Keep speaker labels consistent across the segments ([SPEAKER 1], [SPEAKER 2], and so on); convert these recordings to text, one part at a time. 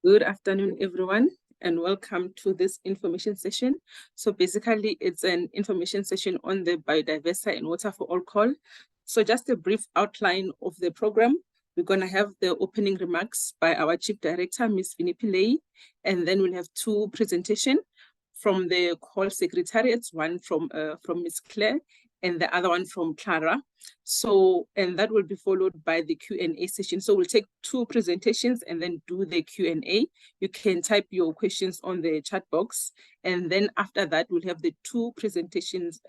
[SPEAKER 1] Good afternoon, everyone, and welcome to this information session. So basically, it's an information session on the Biodiversa and Water4All call. So just a brief outline of the program. We're going to have the opening remarks by our Chief Director, Ms. Vinnie Pillay, and then we'll have two presentations from the call secretariats, one from Ms. Claire, and the other one from Clara. So, and that will be followed by the Q&A session. So we'll take two presentations and then do the Q&A. You can type your questions on the chat box. And then after that, we'll have the two presentations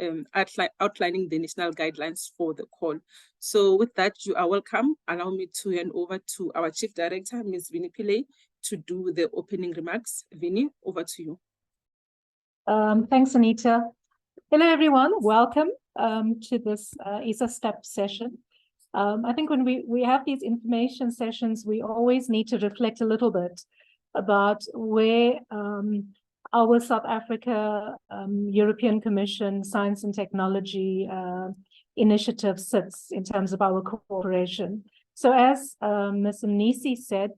[SPEAKER 1] outlining the national guidelines for the call. So with that, you are welcome. Allow me to hand over to our Chief Director, Ms. Vinnie Pillay, to do the opening remarks. Vinnie, over to you.
[SPEAKER 2] Thanks, Anita. Hello, everyone. Welcome to this ESASTAP session. I think when we have these information sessions, we always need to reflect a little bit about where our South Africa European Commission Science and Technology initiative sits in terms of our cooperation. So as Ms. Mnisi said,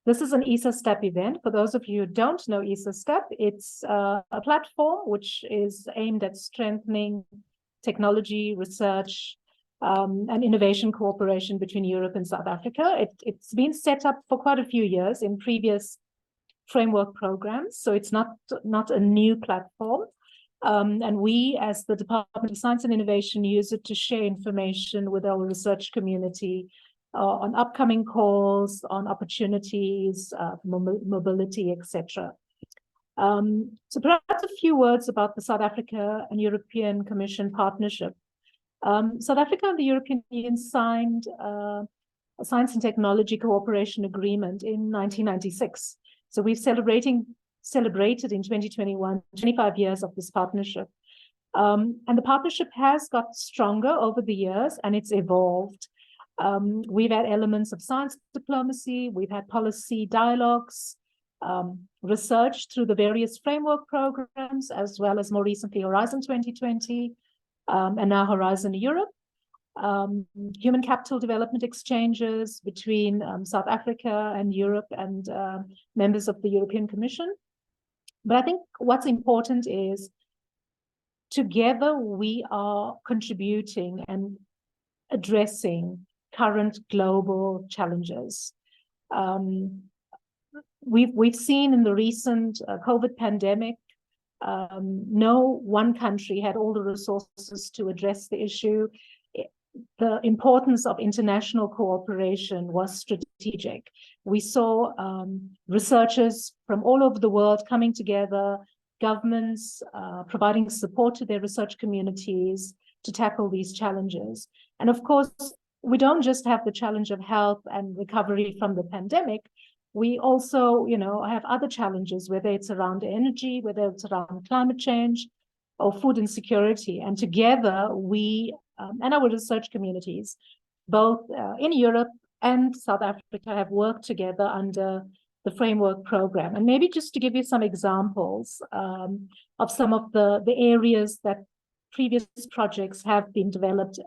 [SPEAKER 2] this is an ESASTAP event. For those of you who don't know ESASTAP, it's a platform which is aimed at strengthening technology, research, and innovation cooperation between Europe and South Africa. It's been set up for quite a few years in previous framework programs, so it's not a new platform. And we, as the Department of Science and Innovation, use it to share information with our research community on upcoming calls, on opportunities, mobility, etc. So perhaps a few words about the South Africa and European Commission partnership. South Africa and the European Union signed a Science and Technology Cooperation Agreement in 1996. So we've celebrated in 2021, 25 years of this partnership. And the partnership has got stronger over the years, and it's evolved. We've had elements of science diplomacy, we've had policy dialogues, research through the various framework programs, as well as more recently Horizon 2020, and now Horizon Europe. Human capital development exchanges between South Africa and Europe and members of the European Commission. But I think what's important is together we are contributing and addressing current global challenges. We've seen in the recent COVID pandemic, no one country had all the resources to address the issue. The importance of international cooperation was strategic. We saw researchers from all over the world coming together, governments providing support to their research communities to tackle these challenges. And of course, we don't just have the challenge of health and recovery from the pandemic. We also, have other challenges, whether it's around energy, whether it's around climate change or food insecurity. And together we and our research communities, both in Europe and South Africa, have worked together under the framework program. And maybe just to give you some examples of some of the areas that previous projects have been developed,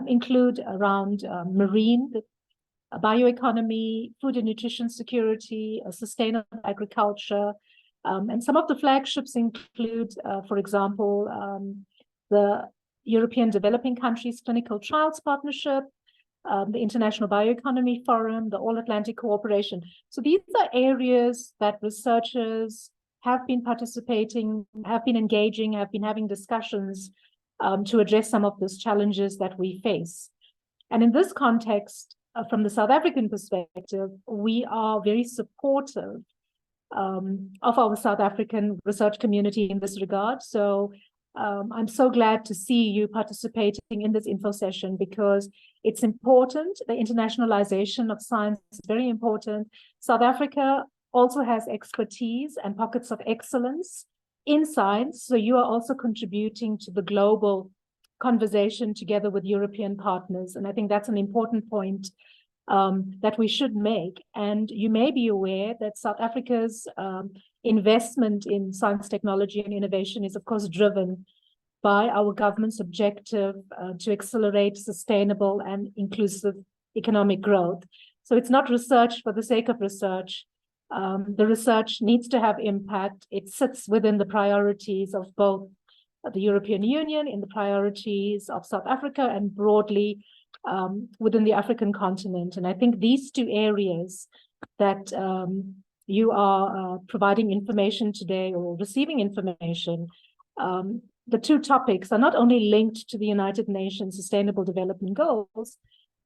[SPEAKER 2] include around marine, bioeconomy, food and nutrition security, sustainable agriculture. And some of the flagships include, for example, the European Developing Countries Clinical Trials Partnership, the International Bioeconomy Forum, the All-Atlantic Cooperation. So these are areas that researchers have been participating, have been engaging, have been having discussions to address some of those challenges that we face. And in this context, from the South African perspective, we are very supportive of our South African research community in this regard. So I'm so glad to see you participating in this info session because it's important. The internationalization of science is very important. South Africa also has expertise and pockets of excellence in science, so you are also contributing to the global conversation together with European partners. And I think that's an important point that we should make. And you may be aware that South Africa's investment in science, technology, and innovation is, of course, driven by our government's objective to accelerate sustainable and inclusive economic growth. So it's not research for the sake of research. The research needs to have impact. It sits within the priorities of both the European Union, in the priorities of South Africa, and broadly within the African continent. And I think these two areas that you are providing information today, or receiving information, the two topics are not only linked to the United Nations Sustainable Development Goals,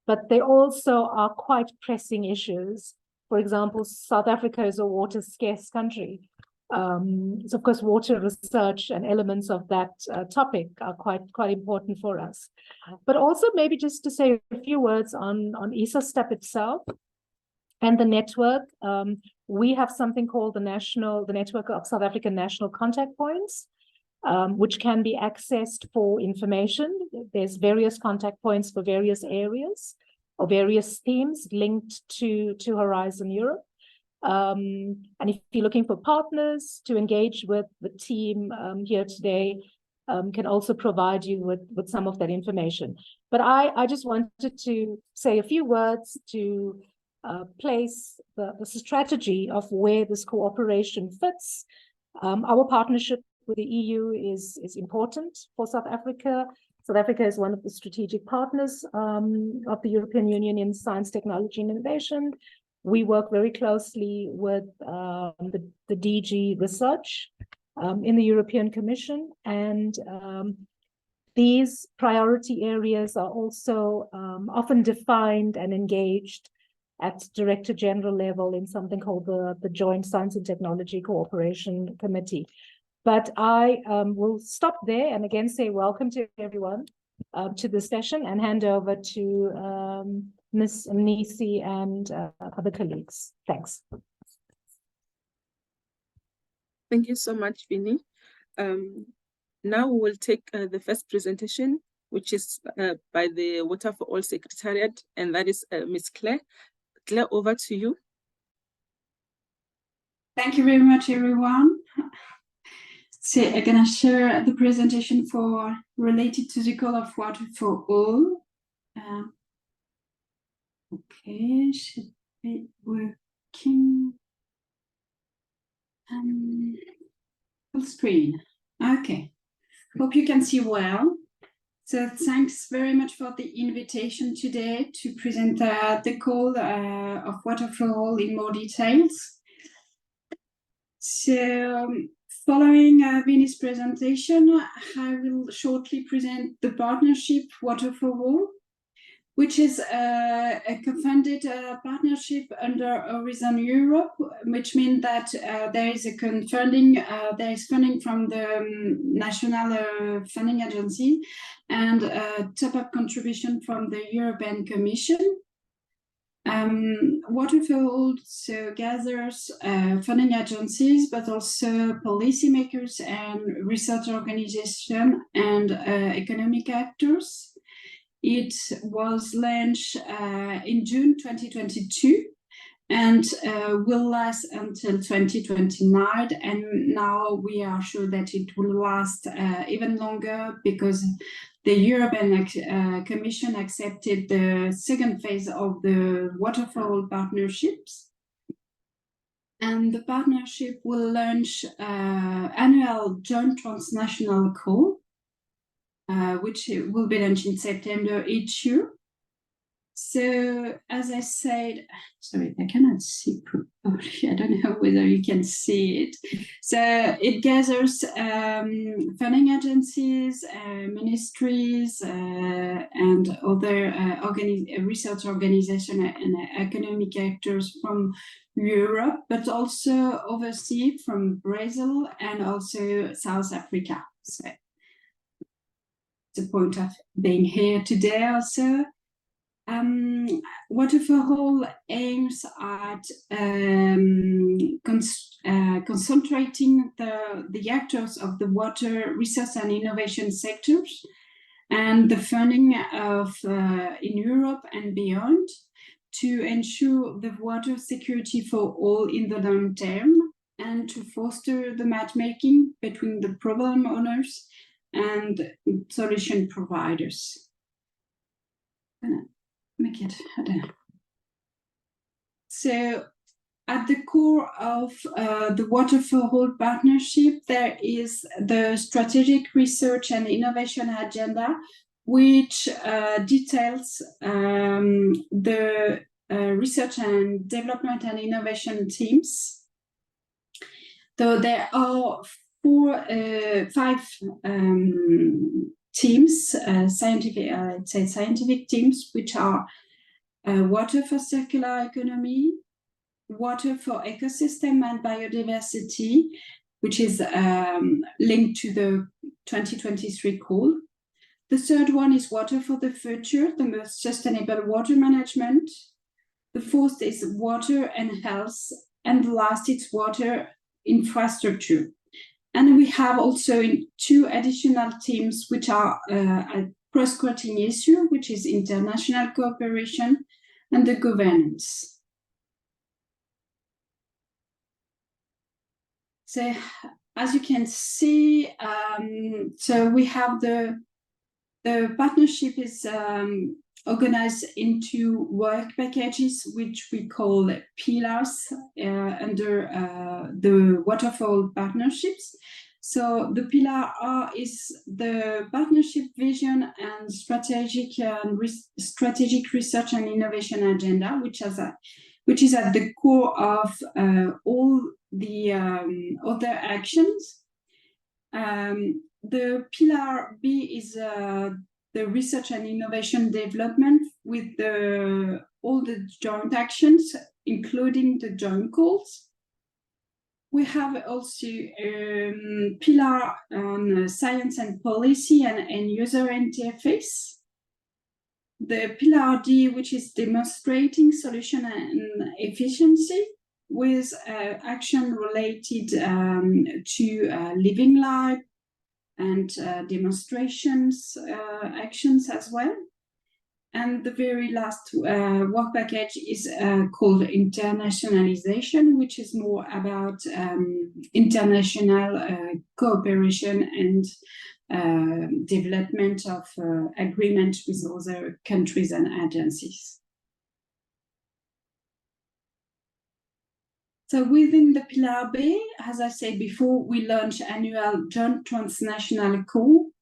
[SPEAKER 2] but they also are quite pressing issues. For example, South Africa is a water scarce country. So of course, water research and elements of that topic are quite important for us. But also maybe just to say a few words on ESASTAP itself and the network. We have something called the Network of South African National Contact Points, which can be accessed for information. There's various contact points for various areas or various themes linked to Horizon Europe. And if you're looking for partners to engage with, the team here today can also provide you with some of that information. But I just wanted to say a few words to place the strategy of where this cooperation fits. Our partnership with the EU is important for South Africa. South Africa is one of the strategic partners of the European Union in science, technology, and innovation. We work very closely with the DG Research in the European Commission, and these priority areas are also often defined and engaged at Director General level in something called the Joint Science and Technology Cooperation Committee. But I will stop there and again say welcome to everyone to this session, and hand over to Ms. Mnisi and other colleagues. Thanks.
[SPEAKER 1] Thank you so much, Vinnie. Now we will take the first presentation, which is by the Water4All Secretariat, and that is Ms. Claire. Claire, over to you.
[SPEAKER 3] Thank you very much, everyone. So I'm going to share the presentation related to the call of Water4All. Okay, should be working. Full screen. Okay, hope you can see well. So thanks very much for the invitation today to present the call of Water4All in more details. So following Vinnie's presentation, I will shortly present the partnership Water4All, which is a co-funded partnership under Horizon Europe, which means that there is funding from the national funding agency and a top-up contribution from the European Commission. Water4All gathers funding agencies, but also policymakers and research organizations and economic actors. It was launched in June 2022 and will last until 2029. And now we are sure that it will last even longer because the European Commission accepted the second phase of the Water4All partnerships. And the partnership will launch annual joint transnational call, which will be launched in September each year. So, as I said, sorry, I cannot see properly. I don't know whether you can see it. So, it gathers funding agencies, ministries, and other research organizations and economic actors from Europe, but also overseas from Brazil and also South Africa. So, the point of being here today also. Water4All aims at concentrating the actors of the water research and innovation sectors and the funding of in Europe and beyond to ensure the water security for all in the long term and to foster the matchmaking between the problem owners and solution providers. I'm gonna make it, I don't know. So at the core of the Water4All partnership, there is the Strategic Research and Innovation Agenda, which details the research and development and innovation teams. So there are five teams, scientific teams, which are water for circular economy, water for ecosystem and biodiversity, which is linked to the 2023 call. The third one is water for the future, the most sustainable water management. The fourth is water and health, and the last is water infrastructure. And we have also two additional teams which are a cross-cutting issue, which is international cooperation and the governance. So as you can see, so we have the partnership is organized into work packages, which we call pillars under the Water4All partnerships. So the pillar R is the partnership vision and strategic research and innovation agenda, which is at the core of all the other actions. The pillar B is the research and innovation development with all the joint actions, including the joint calls. We have also pillar on science and policy and user interface. The pillar D, which is demonstrating solution and efficiency, with action related to living life and demonstrations actions as well. And the very last work package is called internationalization, which is more about international cooperation and development of agreement with other countries and agencies. So within the pillar B, as I said before, we launch annual joint transnational call.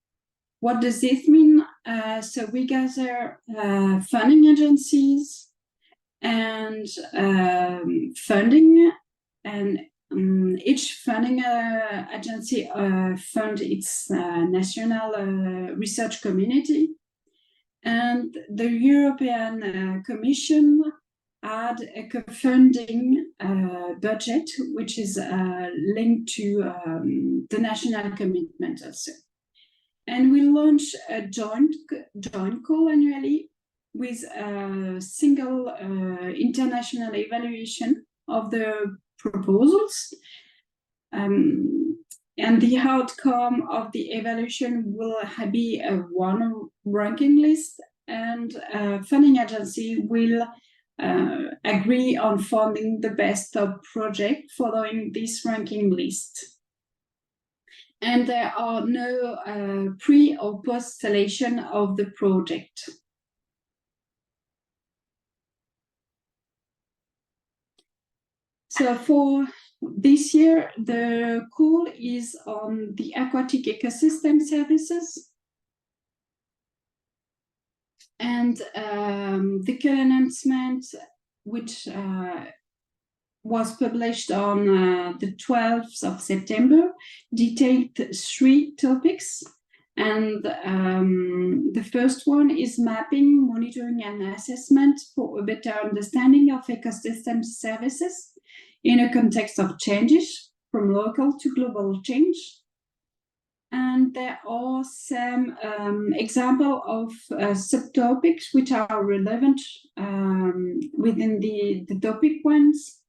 [SPEAKER 3] What does this mean? So we gather funding agencies and funding, and each funding agency funds its national research community. And the European Commission add a co-funding budget, which is linked to the national commitment also. And we launch a joint call annually with a single international evaluation of the proposals. And the outcome of the evaluation will be a one ranking list, and funding agency will agree on funding the best top project following this ranking list. And there are no pre or post selection of the project. So for this year, the call is on the aquatic ecosystem services. And the call announcement, which was published on the 12th of September, detailed 3 topics. And the first one is mapping, monitoring, and assessment for a better understanding of ecosystem services in a context of changes from local to global change. And there are some examples of subtopics which are relevant within the topic ones,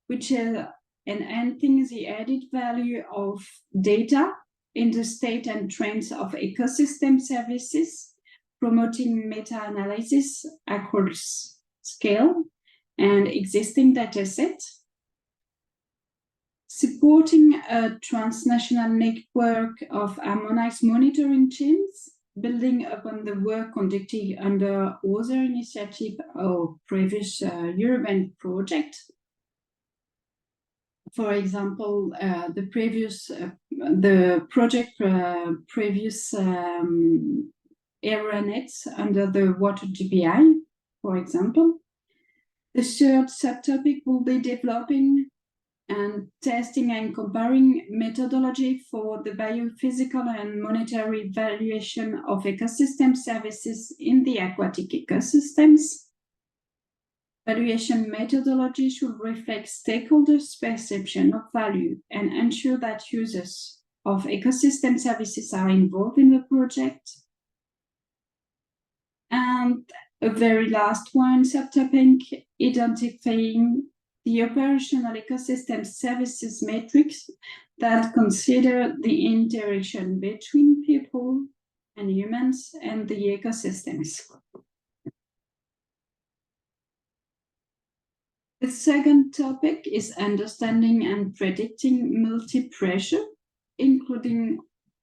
[SPEAKER 3] which are enhancing the added value of data in the state and trends of ecosystem services, promoting meta-analysis across scale and existing data set, supporting a transnational network of harmonized monitoring teams building upon the work conducted under other initiative or previous European project. For example, the project previous area nets under the water GPI, for example. The third subtopic will be developing and testing and comparing methodology for the biophysical and monetary valuation of ecosystem services in the aquatic ecosystems. Valuation methodology should reflect stakeholders' perception of value and ensure that users of ecosystem services are involved in the project. And a very last one, subtopic, identifying the operational ecosystem services matrix that consider the interaction between people and humans and the ecosystems. The second topic is understanding and predicting multi-pressure, including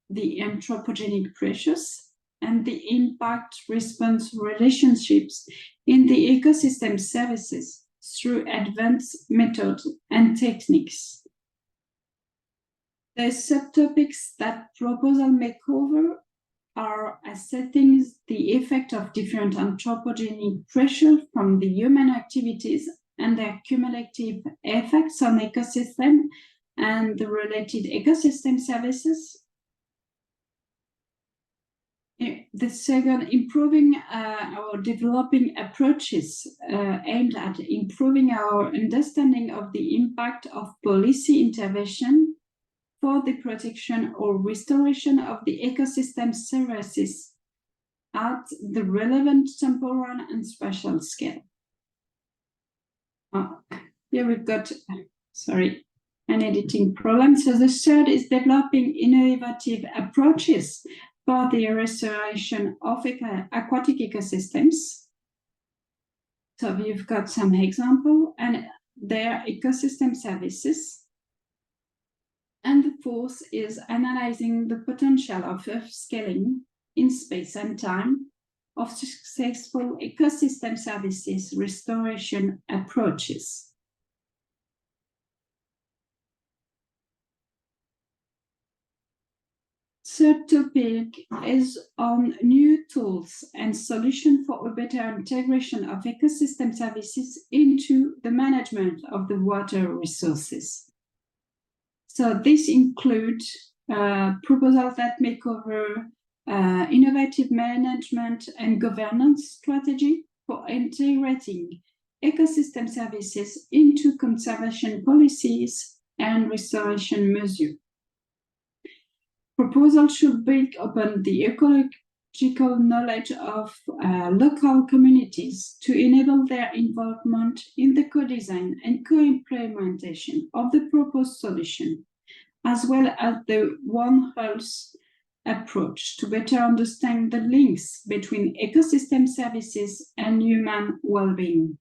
[SPEAKER 3] the anthropogenic pressures and the impact-response relationships in the ecosystem services through advanced methods and techniques. The subtopics that proposal may cover are assessing the effect of different anthropogenic pressures from the human activities and their cumulative effects on ecosystem and the related ecosystem services. The second, improving or developing approaches aimed at improving our understanding of the impact of policy intervention for the protection or restoration of the ecosystem services at the relevant temporal and spatial scale. Here we've got, sorry, an editing problem. So the third is developing innovative approaches for the restoration of aquatic ecosystems. So you've got some example and their ecosystem services. And the fourth is analyzing the potential of scaling in space and time of successful ecosystem services restoration approaches. Third topic is on new tools and solutions for a better integration of ecosystem services into the management of the water resources. So this includes proposals that may cover innovative management and governance strategy for integrating ecosystem services into conservation policies and restoration measures. Proposals should build upon the ecological knowledge of local communities to enable their involvement in the co-design and co-implementation of the proposed solution, as well as the One Health approach to better understand the links between ecosystem services and human well-being.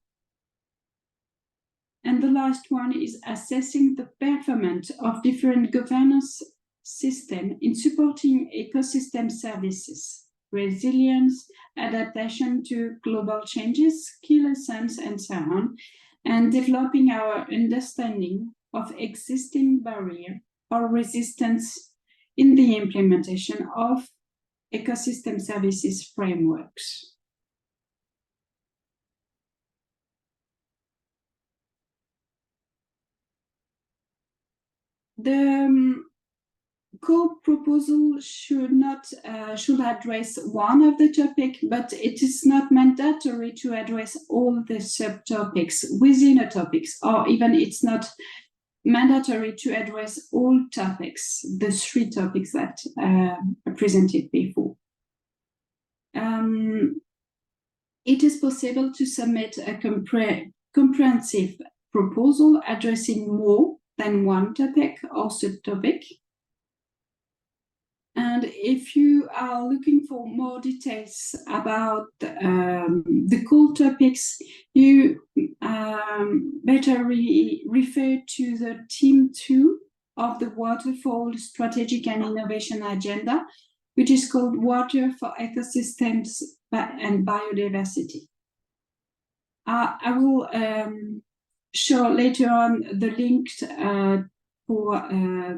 [SPEAKER 3] And the last one is assessing the performance of different governance systems in supporting ecosystem services, resilience, adaptation to global changes, key lessons, and so on, and developing our understanding of existing barrier or resistance in the implementation of ecosystem services frameworks. The core proposal should address one of the topics, but it is not mandatory to address all the subtopics within a topics, or even it's not mandatory to address all topics, the 3 topics that I presented before. It is possible to submit a comprehensive proposal addressing more than one topic or subtopic. And if you are looking for more details about the core topics, you better refer to the Team 2 of the Water4All Strategic and Innovation Agenda, which is called Water for Ecosystems and Biodiversity. I will show later on the link for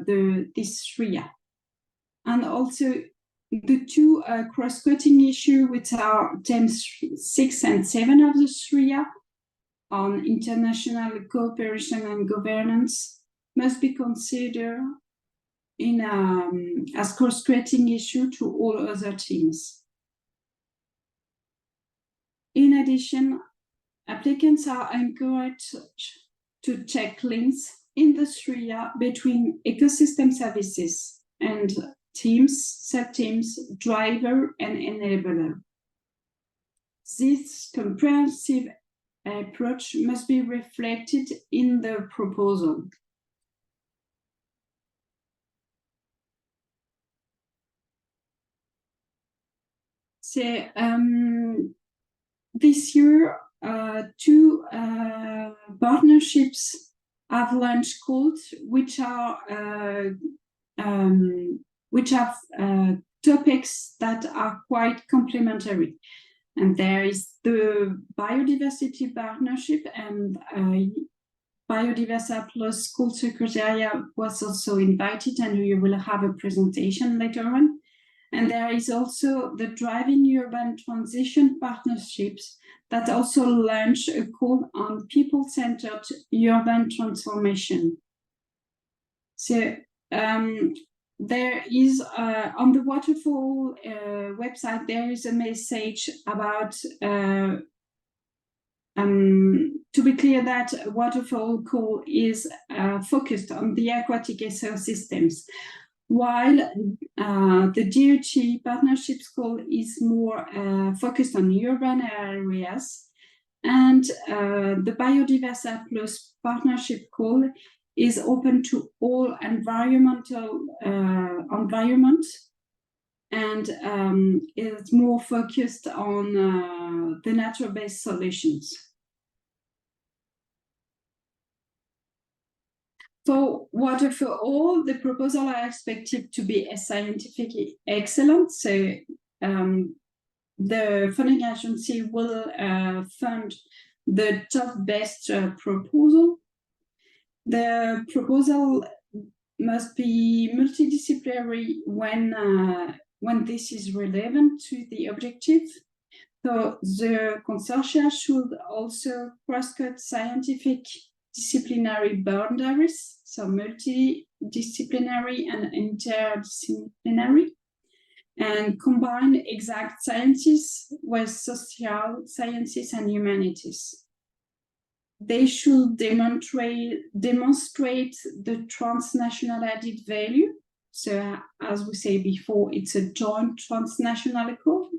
[SPEAKER 3] this SRIA. And also the two cross-cutting issues, which are themes 6 and 7 of the SRIA on international cooperation and governance, must be considered as cross-cutting issue to all other themes. In addition, applicants are encouraged to check links in the SRIA between ecosystem services and teams, sub-teams, driver, and enabler. This comprehensive approach must be reflected in the proposal. So this year, two partnerships have launched calls which have topics that are quite complementary. And there is the Biodiversity Partnership, and Biodiversa plus School Secretariat was also invited, and we will have a presentation later on. And there is also the Driving Urban Transition Partnerships that also launch a call on people-centered urban transformation. So there is, on the Water4All website, there is a message about, to be clear that Water4All call is focused on the aquatic ecosystems, while the DOT partnerships call is more focused on urban areas, and the Biodiversa Plus partnership call is open to all environmental environment, and is more focused on the nature-based solutions. For Water4All, the proposals are expected to be scientifically excellent. So the funding agency will fund the top best proposal. The proposal must be multidisciplinary when this is relevant to the objective. So the consortia should also cross-cut scientific disciplinary boundaries, so multidisciplinary and interdisciplinary, and combine exact sciences with social sciences and humanities. They should demonstrate the transnational added value. So as we say before, it's a joint transnational call.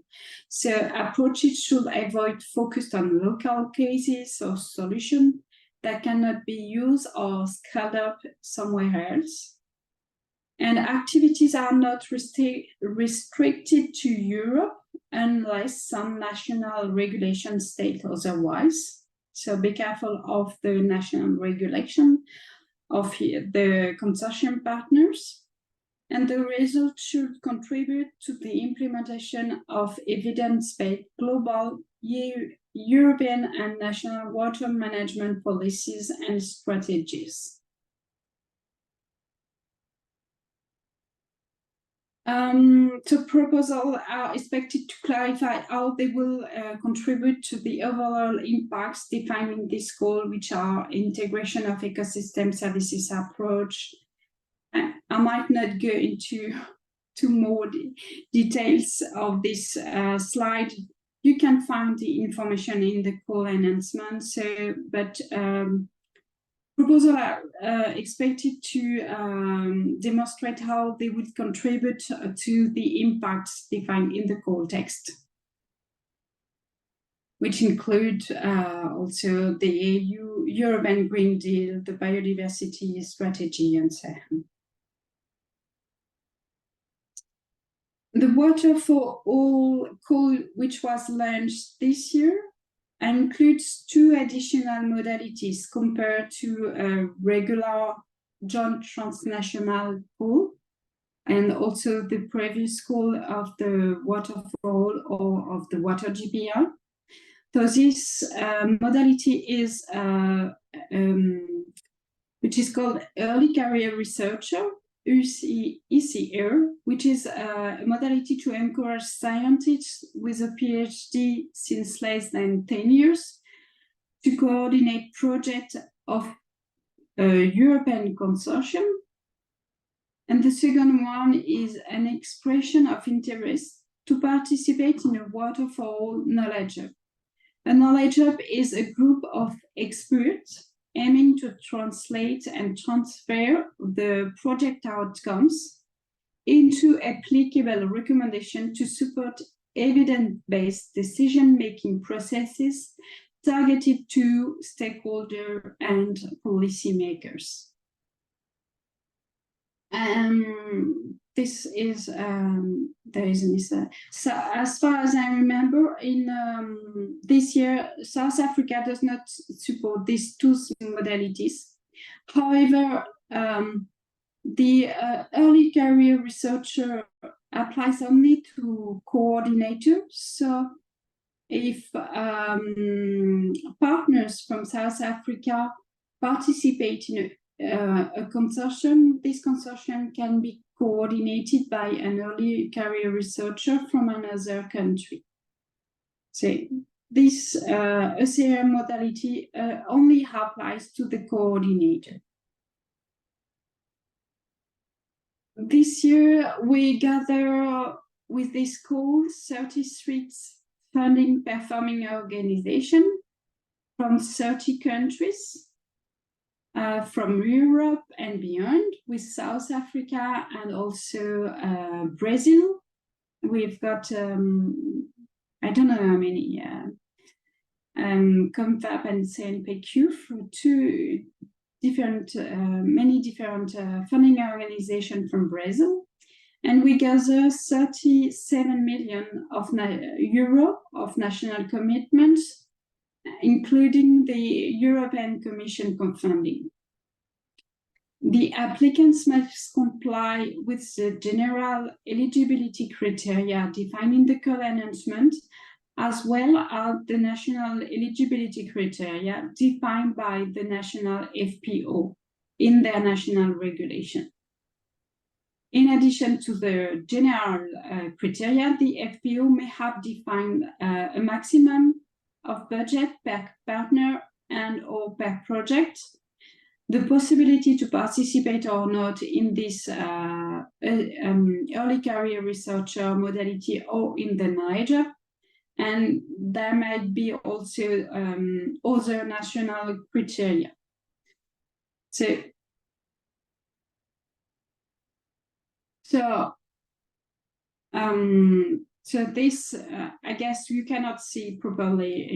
[SPEAKER 3] So approaches should avoid focused on local cases or solutions that cannot be used or scaled up somewhere else. And activities are not restricted to Europe unless some national regulation state otherwise. So be careful of the national regulation of the consortium partners. And the result should contribute to the implementation of evidence-based global, European and national water management policies and strategies. So proposals are expected to clarify how they will contribute to the overall impacts defining this goal, which are integration of ecosystem services approach. I might not go into more details of this slide. You can find the information in the call announcement. So, but proposals are expected to demonstrate how they would contribute to the impacts defined in the call text, which include also the EU Urban Green Deal, the biodiversity strategy, and so on. The Water4All call, which was launched this year, includes 2 additional modalities compared to a regular joint transnational call. and also the previous call of the Water4All or of the Water GPR. So this modality is which is called Early Career Researcher, ECR, which is a modality to encourage scientists with a PhD since less than 10 years to coordinate projects of a European consortium. And the second one is an expression of interest to participate in a Water4All knowledge hub. A knowledge hub is a group of experts aiming to translate and transfer the project outcomes into applicable recommendations to support evidence-based decision-making processes targeted to stakeholders and policymakers. This is there is an ESA. So as far as I remember, in this year, South Africa does not support these two modalities. However, the early career researcher applies only to coordinators. So if partners from South Africa participate in a consortium, this consortium can be coordinated by an early career researcher from another country. So this ECR modality only applies to the coordinator. This year, we gather with this call 33 funding performing organizations from 30 countries. From Europe and beyond, with South Africa and also Brazil. We've got, I don't know how many, COMFAP and CNPq from two different, many different funding organizations from Brazil. And we gather 37 million of euro of national commitments, including the European Commission funding. The applicants must comply with the general eligibility criteria defined in the call announcement, as well as the national eligibility criteria defined by the national FPO in their national regulation. In addition to the general criteria, the FPO may have defined a maximum of budget per partner and or per project, the possibility to participate or not in this early career researcher modality or in the knowledge hub, and there might be also other national criteria. So this, I guess you cannot see properly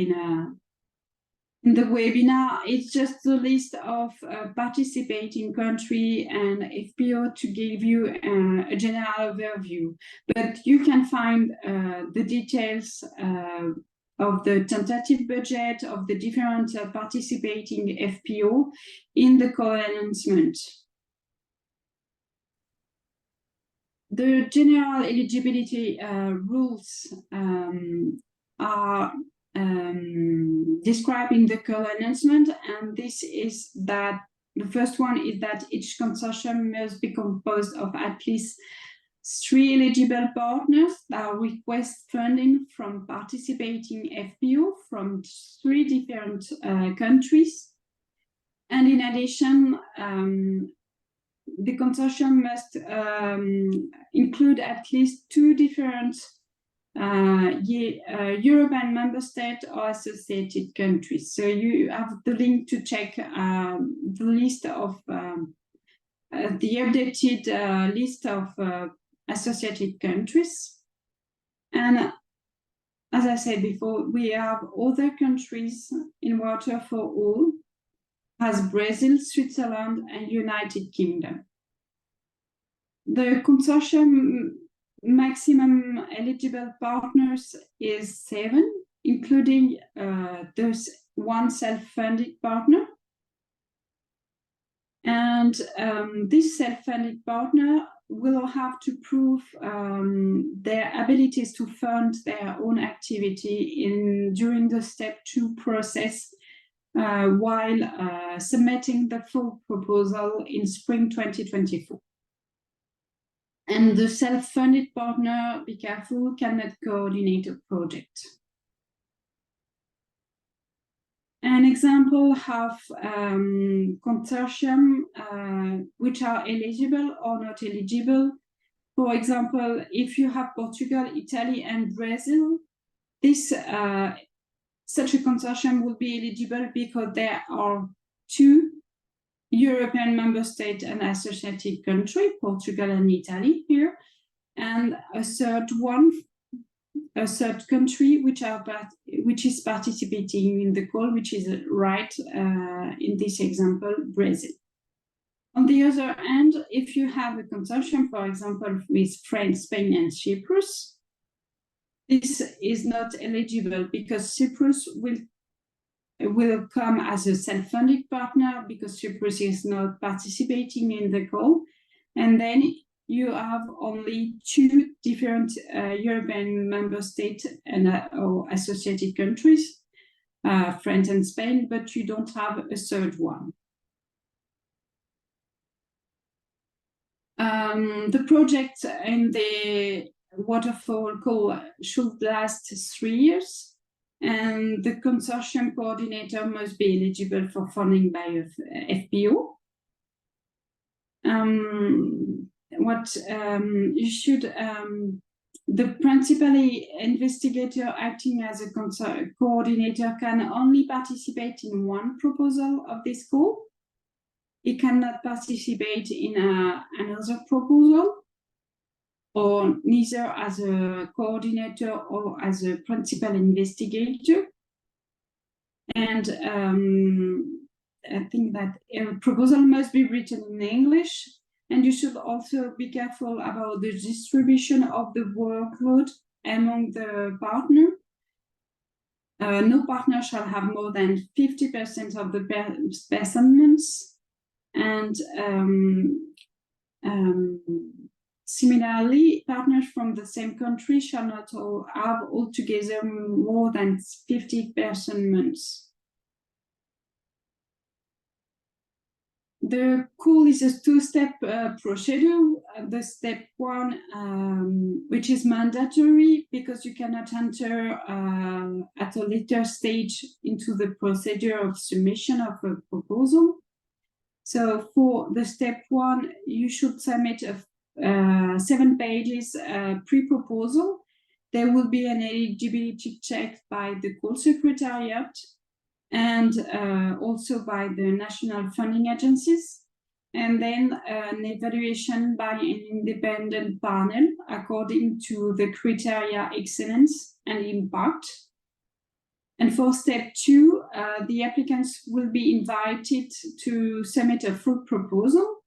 [SPEAKER 3] in the webinar. It's just the list of participating country and FPO to give you a general overview. But you can find the details of the tentative budget of the different participating FPO in the call announcement. The general eligibility rules are described in the call announcement, and this is that the first one is that each consortium must be composed of at least 3 eligible partners that request funding from participating FPO from 3 different countries. And in addition, the consortium must include at least 2 different European member states or associated countries. So you have the link to check the list of the updated list of associated countries. And as I said before, we have other countries in Water4All, as Brazil, Switzerland, and United Kingdom. The consortium maximum eligible partners is 7, including there's 1 self-funded partner. And And this self-funded partner will have to prove their abilities to fund their own activity during the step 2 process while submitting the full proposal in spring 2024. And the self-funded partner, be careful, cannot coordinate a project. An example of consortium which are eligible or not eligible. For example, if you have Portugal, Italy, and Brazil, this such a consortium will be eligible because there are 2 European member states and associated countries, Portugal and Italy here, and a third country which is participating in the call, which is right in this example, Brazil. On the other hand, if you have a consortium, for example, with France, Spain, and Cyprus, this is not eligible because Cyprus will come as a self-funded partner because Cyprus is not participating in the call, and then you have only 2 different European member states and or associated countries, France and Spain, but you don't have a third one. The project in the waterfall call should last 3 years, and the consortium coordinator must be eligible for funding by FPO. The principal investigator acting as a coordinator can only participate in one proposal of this call. He cannot participate in another proposal, or neither as a coordinator or as a principal investigator. And I think that a proposal must be written in English, and you should also be careful about the distribution of the workload among the partner. No partner shall have more than 50% of the specimens, and similarly, partners from the same country shall not have altogether more than 50 specimens. The call is a 2-step procedure. The step 1, which is mandatory because you cannot enter at a later stage into the procedure of submission of a proposal. So for the step 1, you should submit a 7 pages pre-proposal. There will be an eligibility check by the call secretariat and also by the national funding agencies, and then an evaluation by an independent panel according to the criteria excellence and impact. And for step 2, the applicants will be invited to submit a full proposal.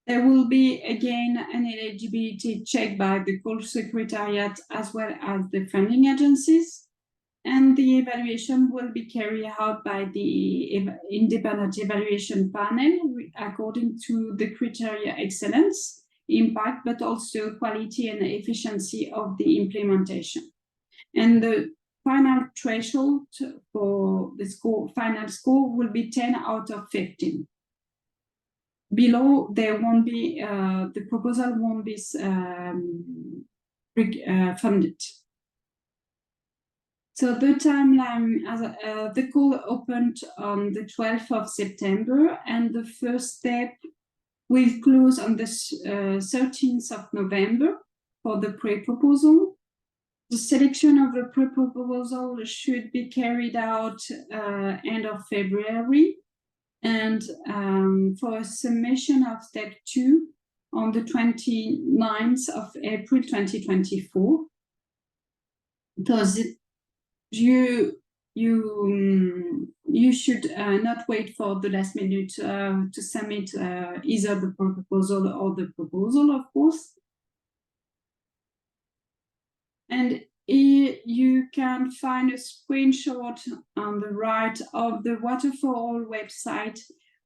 [SPEAKER 3] There will be again an eligibility check by the call secretariat as well as the funding agencies. And the evaluation will be carried out by the independent evaluation panel according to the criteria excellence, impact, but also quality and efficiency of the implementation. And the final threshold for the final score will be 10 out of 15. Below, there won't be, the proposal won't be funded. So the timeline, the call opened on the 12th of September, and the first step will close on the 13th of November for the pre-proposal. The selection of the pre-proposal should be carried out end of February, and for a submission of step 2 on the 29th of April 2024. Thus, you should not wait for the last minute to submit either the proposal or the proposal, of course. And you can find a screenshot on the right of the Water4All website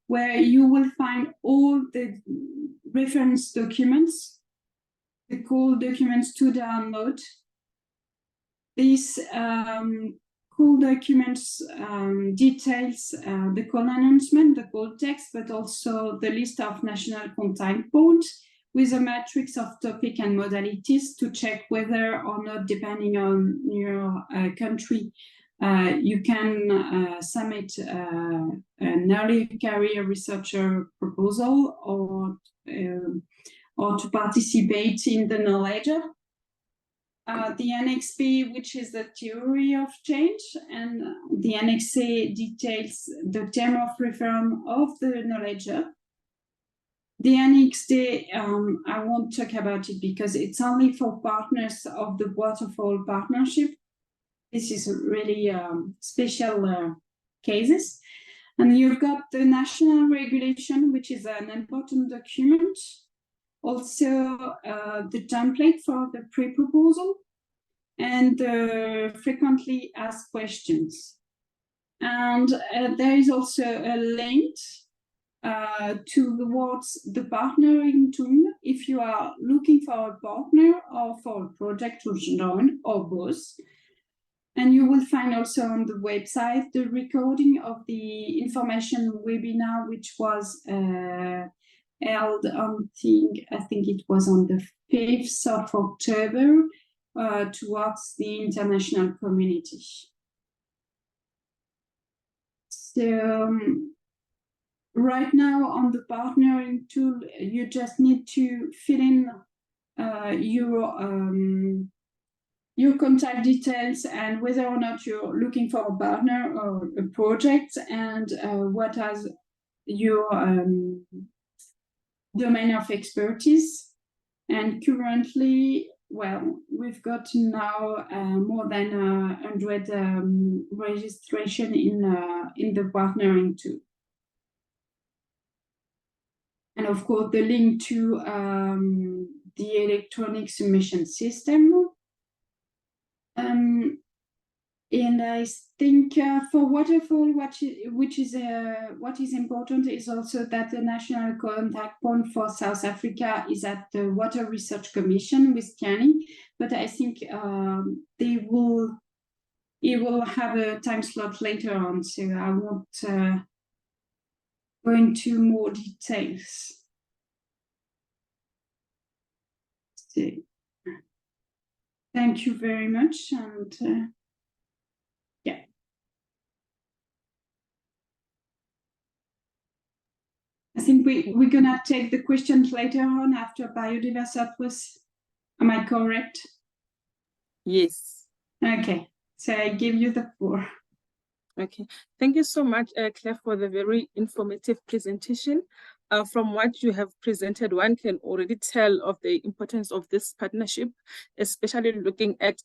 [SPEAKER 3] where you will find all the reference documents, the call documents to download. These call documents details the call announcement, the call text, but also the list of national contact points with a matrix of topic and modalities to check whether or not, depending on your country, you can submit an early career researcher proposal or to participate in the knowledge. The Annex B, which is the theory of change, and the Annex A details the term of reference of the knowledge. The Annex D, I won't talk about it because it's only for partners of the Water4All partnership. This is really special cases. And you've got the national regulation, which is an important document. Also, the template for the pre-proposal and frequently asked questions. And there is also a link towards the partnering tool if you are looking for a partner or for a project to join, or both. And you will find also on the website the recording of the information webinar, which was held on, I think it was on the 5th of October towards the international community. So right now on the partnering tool, you just need to fill in your contact details and whether or not you're looking for a partner or a project, and what has your domain of expertise. And currently, well, we've got now more than 100 registration in the partnering tool. And of course, the link to the electronic submission system. And I think for Water4All, what is important is also that the national contact point for South Africa is at the Water Research Commission with Tiani, but I think it will have a time slot later on, so I won't go into more details. So, thank you very much, and yeah. I think we're gonna take the questions later on after Biodiversa was, am I correct?
[SPEAKER 1] Yes.
[SPEAKER 3] Okay, so I give you the floor.
[SPEAKER 1] Okay, thank you so much, Claire, for the very informative presentation. From what you have presented, one can already tell of the importance of this partnership, especially looking at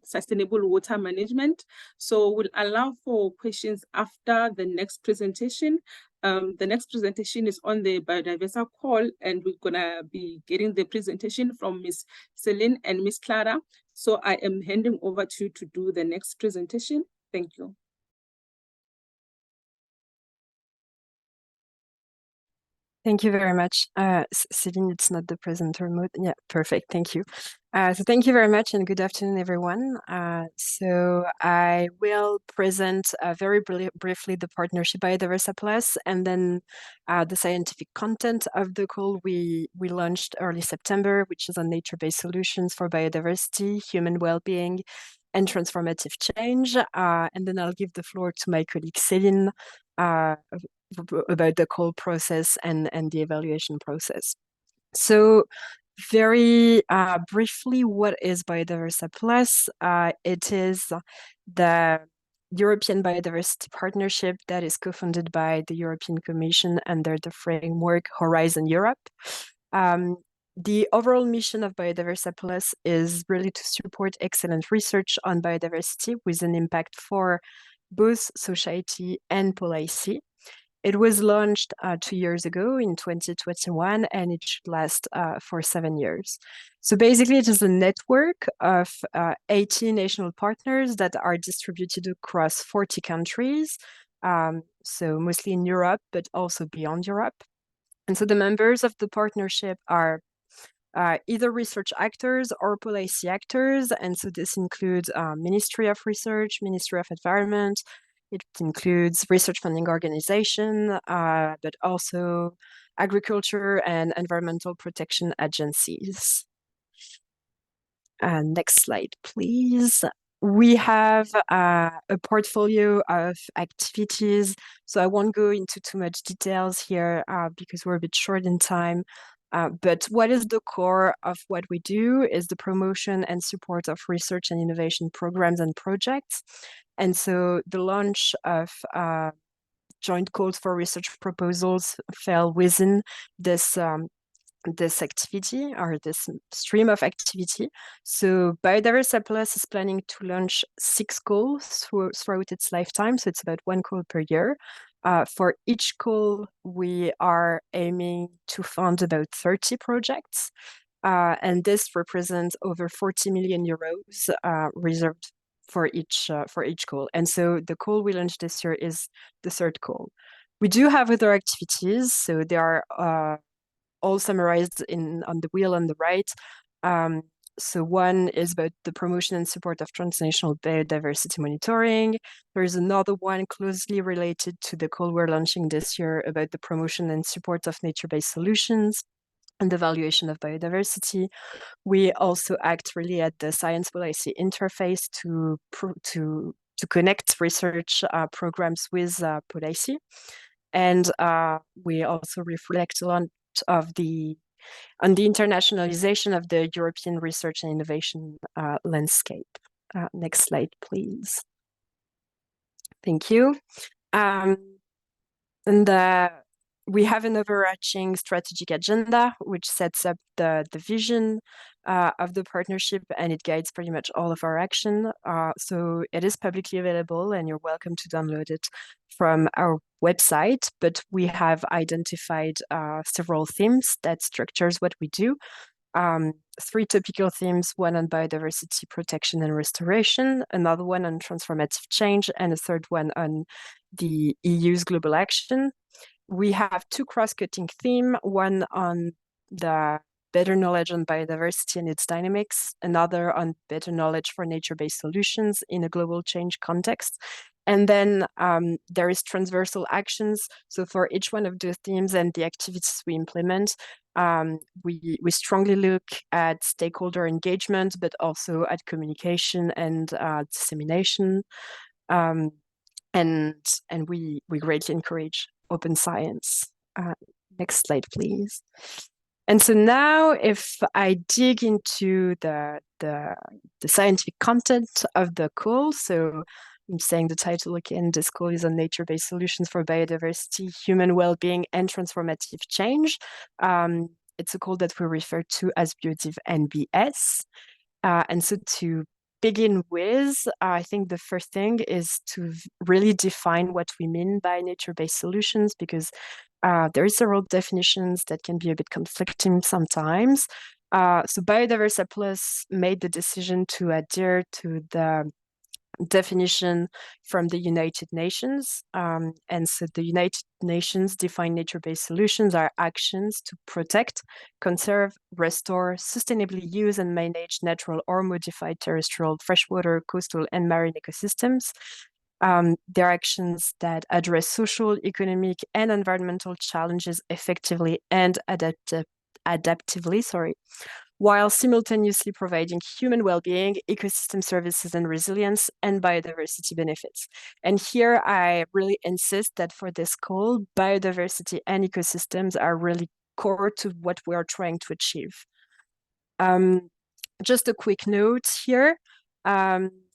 [SPEAKER 1] sustainable water management. So we'll allow for questions after the next presentation. The next presentation is on the Biodiversa call, and we're gonna be getting the presentation from Ms. Celine and Ms. Clara. So I am handing over to you to do the next presentation. Thank you.
[SPEAKER 4] Thank you very much. Celine, it's not the presenter mode. Yeah, perfect. Thank you. So thank you very much, and good afternoon, everyone. So I will present very briefly the partnership Biodiversa Plus, and then the scientific content of the call we launched early September, which is on nature-based solutions for biodiversity, human well-being, and transformative change. And then I'll give the floor to my colleague Celine about the call process and the evaluation process. So very briefly, what is Biodiversa Plus? It is the European Biodiversity Partnership that is co-funded by the European Commission under the framework Horizon Europe. The overall mission of Biodiversa Plus is really to support excellent research on biodiversity with an impact for both society and policy. It was launched 2 years ago in 2021, and it should last for 7 years. So basically, it is a network of 80 national partners that are distributed across 40 countries. so mostly in Europe, but also beyond Europe. And so the members of the partnership are either research actors or policy actors. And so this includes Ministry of Research, Ministry of Environment. It includes research funding organization, but also agriculture and environmental protection agencies. Next slide, please. We have a portfolio of activities, so I won't go into too much details here because we're a bit short in time. But what is the core of what we do is the promotion and support of research and innovation programs and projects. And so the launch of joint calls for research proposals fell within this this activity or this stream of activity. So Biodiversa Plus is planning to launch 6 calls throughout its lifetime. So it's about 1 call per year. For each call, we are aiming to fund about 30 projects. And this represents over 40 million euros reserved for each call. And so the call we launched this year is the 3rd call. We do have other activities. So there are all summarized on the wheel on the right. So one is about the promotion and support of transnational biodiversity monitoring. There's another one closely related to the call we're launching this year about the promotion and support of nature-based solutions and the valuation of biodiversity. We also act really at the science policy interface to connect research programs with policy. And we also reflect a lot on the internationalization of the European research and innovation landscape. Next slide, please. Thank you. We have an overarching strategic agenda, which sets up the vision of the partnership, and it guides pretty much all of our action. So it is publicly available, and you're welcome to download it from our website. But we have identified several themes that structures what we do. 3 topical themes, one on biodiversity protection and restoration, another one on transformative change, and a 3rd one on the EU's global action. We have 2 cross-cutting themes, one on the better knowledge on biodiversity and its dynamics, another on better knowledge for nature-based solutions in a global change context. And then there is transversal actions. So for each one of those themes and the activities we implement, we strongly look at stakeholder engagement, but also at communication and dissemination. And we greatly encourage open science. Next slide, please. And so now, if I dig into the scientific content of the call, so I'm saying the title again, this call is on nature-based solutions for biodiversity, human well-being, and transformative change. It's a call that we refer to as Biodiv NBS. And so to begin with, I think the first thing is to really define what we mean by nature-based solutions, because there are several definitions that can be a bit conflicting sometimes. So Biodiversa Plus made the decision to adhere to the definition from the United Nations. And so the United Nations define nature-based solutions are actions to protect, conserve, restore, sustainably use and manage natural or modified terrestrial, freshwater, coastal, and marine ecosystems. They're actions that address social, economic, and environmental challenges effectively and adaptively, while simultaneously providing human well-being, ecosystem services and resilience, and biodiversity benefits. And here I really insist that for this call, biodiversity and ecosystems are really core to what we are trying to achieve. Just a quick note here.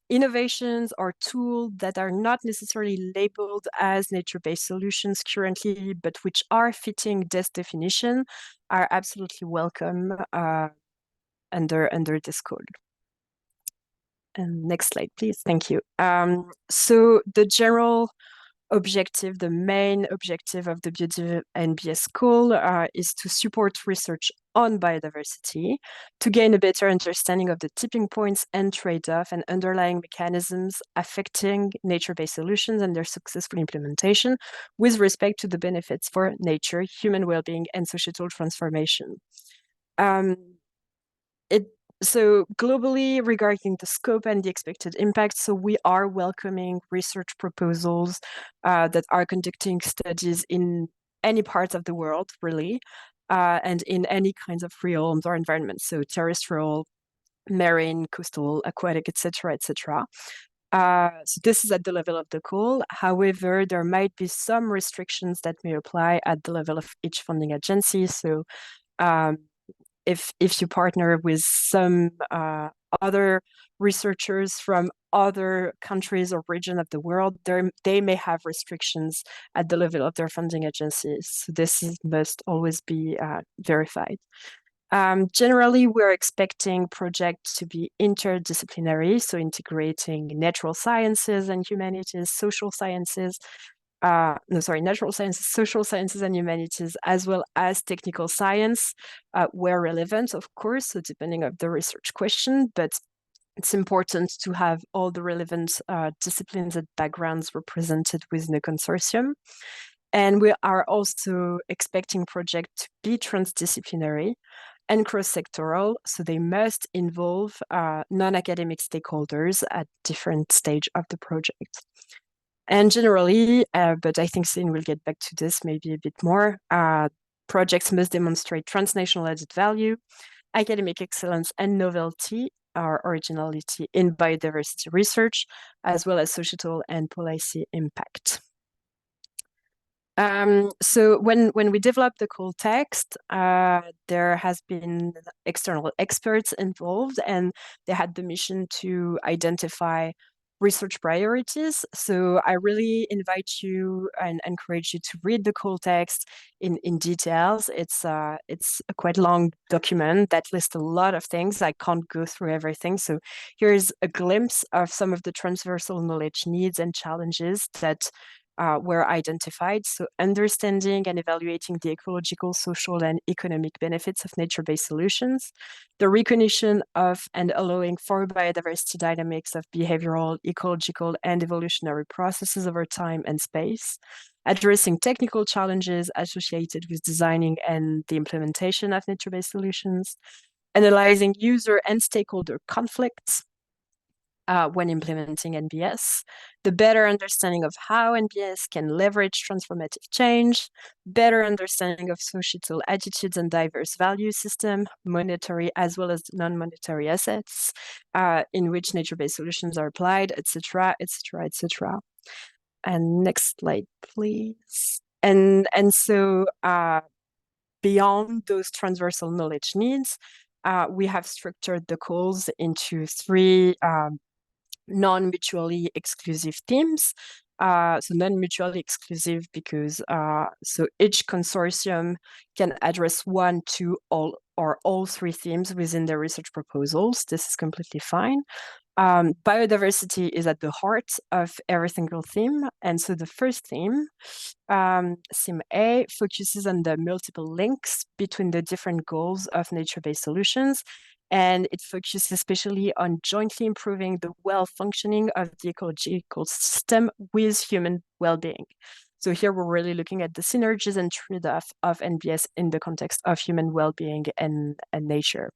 [SPEAKER 4] Innovations or tools that are not necessarily labeled as nature-based solutions currently, but which are fitting this definition, are absolutely welcome under this code. And next slide, please. Thank you. So the general objective, the main objective of the Biodiversa and NBS call is to support research on biodiversity, to gain a better understanding of the tipping points and trade-off and underlying mechanisms affecting nature-based solutions and their successful implementation with respect to the benefits for nature, human well-being, and societal transformation. So globally, regarding the scope and the expected impact, so we are welcoming research proposals that are conducting studies in any parts of the world, really, and in any kinds of realms or environments, so terrestrial, marine, coastal, aquatic, etc., etc. So this is at the level of the call. However, there might be some restrictions that may apply at the level of each funding agency. So if you partner with some other researchers from other countries or region of the world, they may have restrictions at the level of their funding agencies. So this must always be verified. Generally, we're expecting projects to be interdisciplinary, so integrating natural sciences and humanities, social sciences, natural sciences, social sciences and humanities, as well as technical science, where relevant, of course, so depending on the research question, but it's important to have all the relevant disciplines and backgrounds represented within the consortium. And we are also expecting projects to be transdisciplinary and cross-sectoral, so they must involve non-academic stakeholders at different stages of the project. And generally, but I think Céline will get back to this maybe a bit more, projects must demonstrate transnational added value, academic excellence and novelty or originality in biodiversity research, as well as societal and policy impact. So when we developed the call text, there has been external experts involved, and they had the mission to identify research priorities. So I really invite you and encourage you to read the call text in details. It's a quite long document that lists a lot of things. I can't go through everything. So here's a glimpse of some of the transversal knowledge needs and challenges that were identified. So understanding and evaluating the ecological, social, and economic benefits of nature-based solutions, the recognition of and allowing for biodiversity dynamics of behavioral, ecological, and evolutionary processes over time and space, addressing technical challenges associated with designing and the implementation of nature-based solutions, analyzing user and stakeholder conflicts, when implementing NBS, the better understanding of how NBS can leverage transformative change, better understanding of societal attitudes and diverse value system, monetary as well as non-monetary assets, in which nature-based solutions are applied, etc., etc., etc. And next slide, please. And so beyond those transversal knowledge needs, we have structured the calls into three non-mutually exclusive themes. So non-mutually exclusive because so each consortium can address one, two, all, or all three themes within their research proposals. This is completely fine. Biodiversity is at the heart of every single theme. And so the first theme, theme A, focuses on the multiple links between the different goals of nature-based solutions. And it focuses especially on jointly improving the well-functioning of the ecological system with human well-being. So here we're really looking at the synergies and trade-off of NBS in the context of human well-being and nature.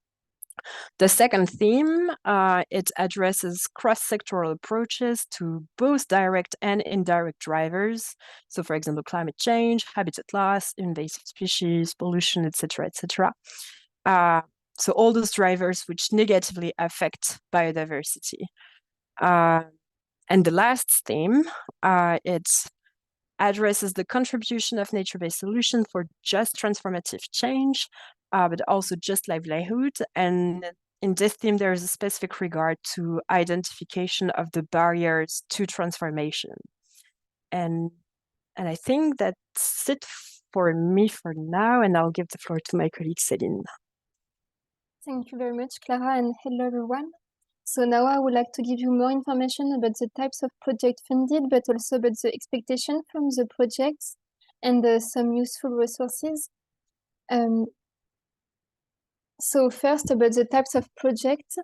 [SPEAKER 4] The second theme, it addresses cross-sectoral approaches to both direct and indirect drivers. So for example, climate change, habitat loss, invasive species, pollution, etc., etc. So all those drivers which negatively affect biodiversity. And the last theme, it addresses the contribution of nature-based solutions for just transformative change, but also just livelihood. And in this theme, there is a specific regard to identification of the barriers to transformation. And I think that's it for me for now, and I'll give the floor to my colleague Céline.
[SPEAKER 5] Thank you very much, Clara, and hello everyone. So now I would like to give you more information about the types of project funded, but also about the expectation from the projects and some useful resources. So first about the types of projects.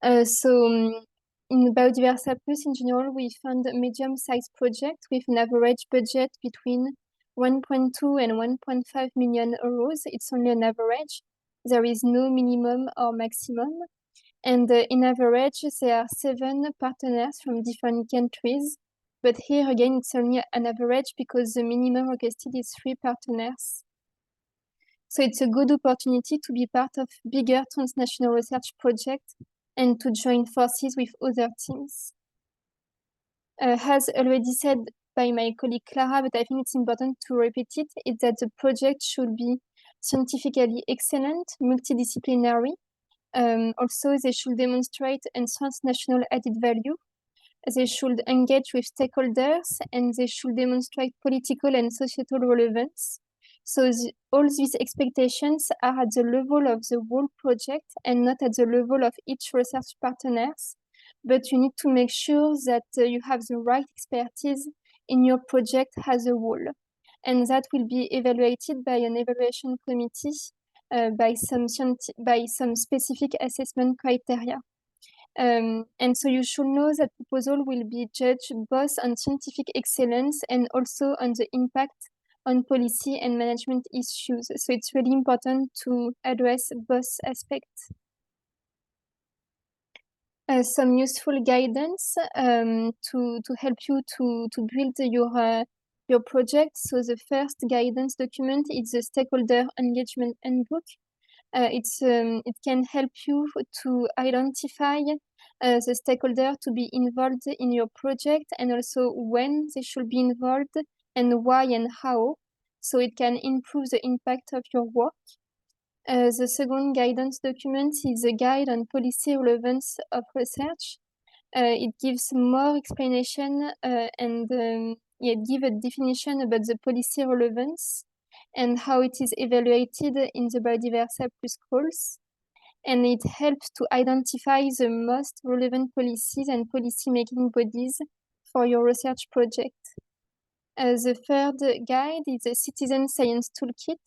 [SPEAKER 5] In Biodiversa Plus in general, we fund medium-sized projects with an average budget between 1.2 and 1.5 million euros. It's only an average. There is no minimum or maximum. And in average, there are 7 partners from different countries. But here again, it's only an average because the minimum requested is 3 partners. So it's a good opportunity to be part of bigger transnational research projects and to join forces with other teams. As already said by my colleague Clara, but I think it's important to repeat it, is that the project should be scientifically excellent, multidisciplinary. Also, they should demonstrate a transnational added value. They should engage with stakeholders and they should demonstrate political and societal relevance. So all these expectations are at the level of the whole project and not at the level of each research partners. But you need to make sure that you have the right expertise in your project as a whole. And that will be evaluated by an evaluation committee by some specific assessment criteria. And so you should know that proposal will be judged both on scientific excellence and also on the impact on policy and management issues. So it's really important to address both aspects. Some useful guidance to help you to build your project. So the first guidance document is the stakeholder engagement handbook. It can help you to identify the stakeholder to be involved in your project and also when they should be involved and why and how. So it can improve the impact of your work. The second guidance document is a guide on policy relevance of research. It gives more explanation and it gives a definition about the policy relevance and how it is evaluated in the Biodiversa Plus calls. And it helps to identify the most relevant policies and policy-making bodies for your research project. The third guide is a citizen science toolkit.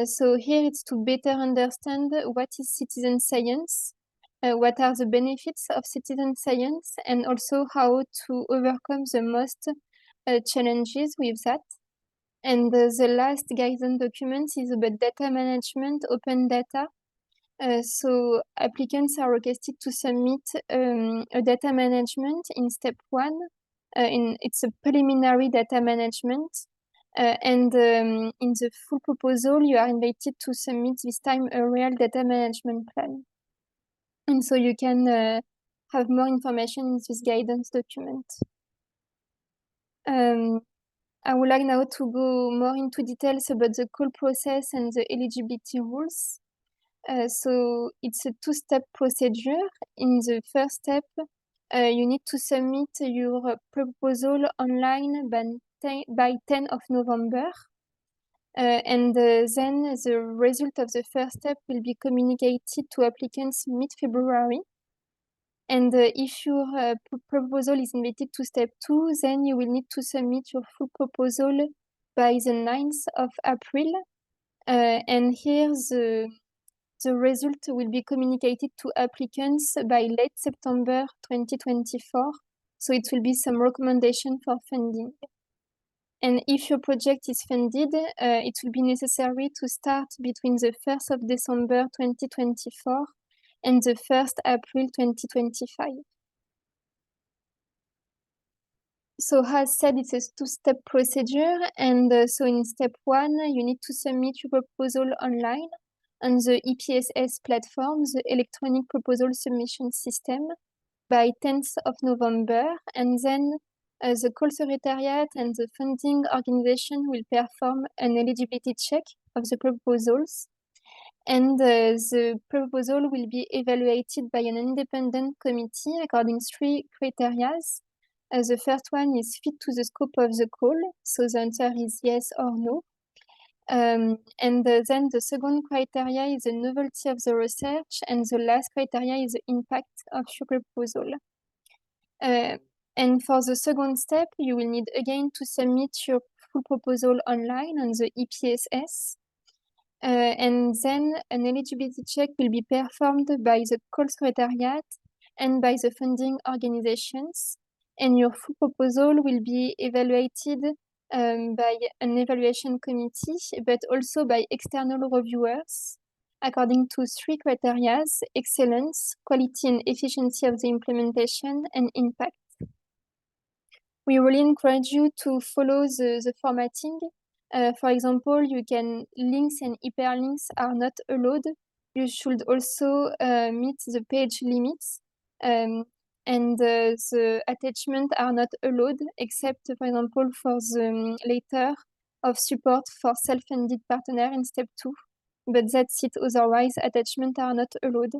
[SPEAKER 5] So here it's to better understand what is citizen science, what are the benefits of citizen science, and also how to overcome the most challenges with that. And the last guidance document is about data management, open data. So applicants are requested to submit a data management in step 1. It's a preliminary data management. And in the full proposal, you are invited to submit this time a real data management plan. And so you can have more information in this guidance document. I would like now to go more into details about the call process and the eligibility rules. So it's a 2-step procedure. In the first step, you need to submit your proposal online by 10 of November. And then the result of the first step will be communicated to applicants mid-February. And if your proposal is invited to step 2, then you will need to submit your full proposal by the 9th of April. And here the result will be communicated to applicants by late September 2024. So it will be some recommendation for funding. And if your project is funded, it will be necessary to start between the 1st of December 2024 and the 1st April 2025. So as said, it's a 2-step procedure. And so in step 1, you need to submit your proposal online on the EPSS platform, the Electronic Proposal Submission System, by 10th of November. And then the call secretariat and the funding organization will perform an eligibility check of the proposals. And the proposal will be evaluated by an independent committee according to 3 criteria. The first one is fit to the scope of the call. So the answer is yes or no. Then the second criteria is the novelty of the research, and the last criteria is the impact of your proposal. And for the second step, you will need again to submit your full proposal online on the EPSS. And then an eligibility check will be performed by the call secretariat and by the funding organizations. And your full proposal will be evaluated by an evaluation committee, but also by external reviewers, according to three criteria: excellence, quality and efficiency of the implementation, and impact. We really encourage you to follow the formatting. For example, links and hyperlinks are not allowed. You should also meet the page limits. And the attachments are not allowed, except, for example, for the letter of support for self-funded partner in step 2. But that's it. Otherwise, attachments are not allowed.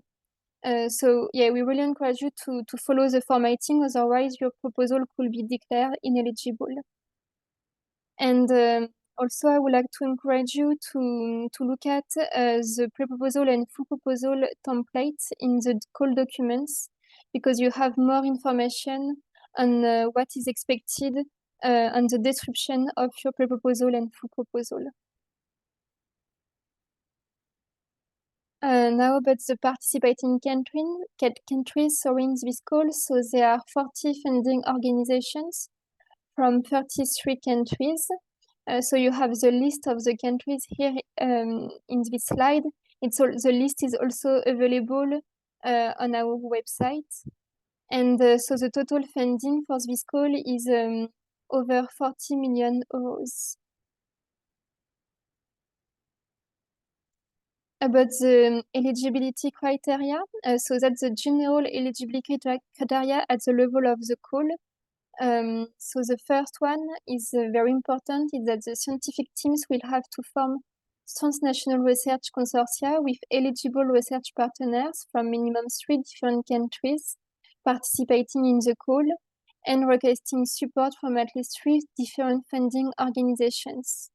[SPEAKER 5] So yeah, we really encourage you to follow the formatting. Otherwise, your proposal could be declared ineligible. And also, I would like to encourage you to look at the pre-proposal and full proposal templates in the call documents, because you have more information on what is expected on the description of your pre-proposal and full proposal. Now about the participating countries in this call. So there are 40 funding organizations from 33 countries. So you have the list of the countries here in this slide. The list is also available on our website. And so the total funding for this call is over 40 million euros. About the eligibility criteria, so that's the general eligibility criteria at the level of the call. So the first one is very important, is that the scientific teams will have to form transnational research consortia with eligible research partners from minimum 3 different countries participating in the call and requesting support from at least 3 different funding organizations.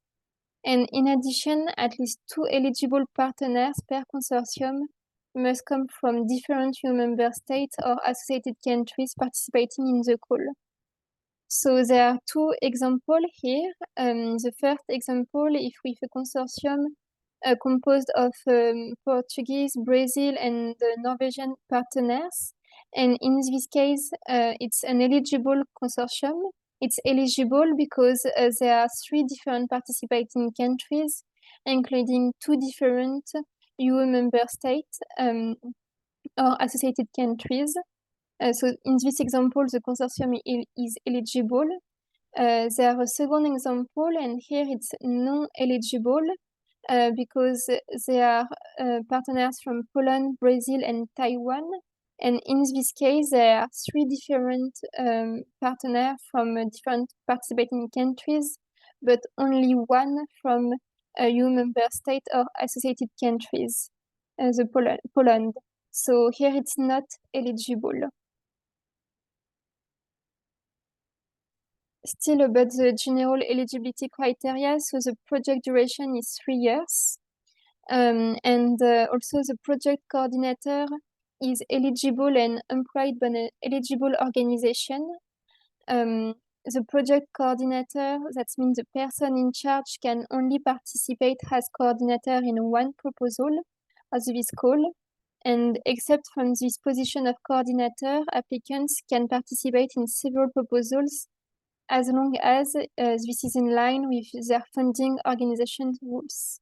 [SPEAKER 5] And in addition, at least 2 eligible partners per consortium must come from different EU member states or associated countries participating in the call. So there are 2 examples here. The first example, if with a consortium composed of Portuguese, Brazil, and Norwegian partners. And in this case, it's an eligible consortium. It's eligible because there are 3 different participating countries, including 2 different EU member states or associated countries. So in this example, the consortium is eligible. There are a second example, and here it's non-eligible because there are partners from Poland, Brazil, and Taiwan. And in this case, there are 3 different partners from different participating countries, but only 1 from a EU member state or associated countries, Poland. So here it's not eligible. Still about the general eligibility criteria, so the project duration is 3 years. Also the project coordinator is eligible and employed by an eligible organization. The project coordinator, that means the person in charge, can only participate as coordinator in 1 proposal of this call. And except from this position of coordinator, applicants can participate in several proposals as long as this is in line with their funding organization rules.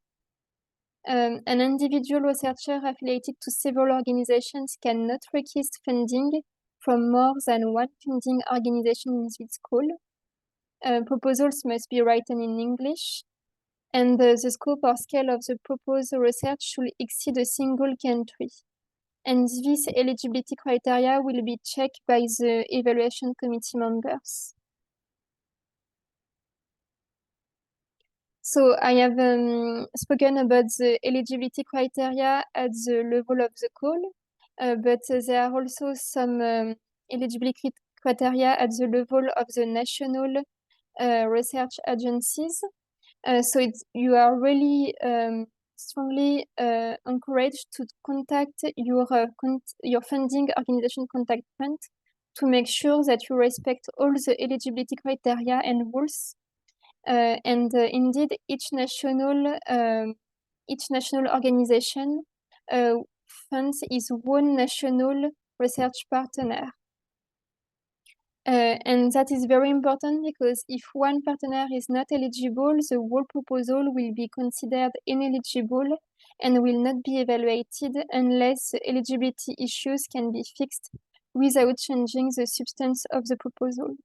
[SPEAKER 5] An individual researcher affiliated to several organizations cannot request funding from more than 1 funding organization in this call. Proposals must be written in English, and the scope or scale of the proposed research should exceed a single country. And these eligibility criteria will be checked by the evaluation committee members. So I have spoken about the eligibility criteria at the level of the call, but there are also some eligibility criteria at the level of the national research agencies. So you are really strongly encouraged to contact your funding organization contact point to make sure that you respect all the eligibility criteria and rules. Indeed, each national organization funds its own national research partner. And that is very important because if one partner is not eligible, the whole proposal will be considered ineligible and will not be evaluated unless the eligibility issues can be fixed without changing the substance of the proposal.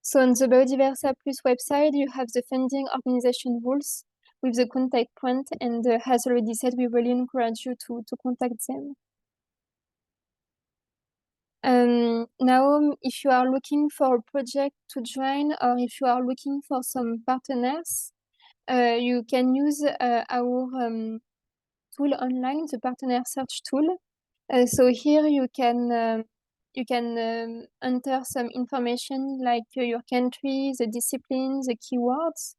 [SPEAKER 5] So on the Biodiversa Plus website, you have the funding organization rules with the contact point, and as already said, we really encourage you to contact them. Now, if you are looking for a project to join or if you are looking for some partners, you can use our tool online, the partner search tool. So here you can enter some information like your country, the discipline, the keywords,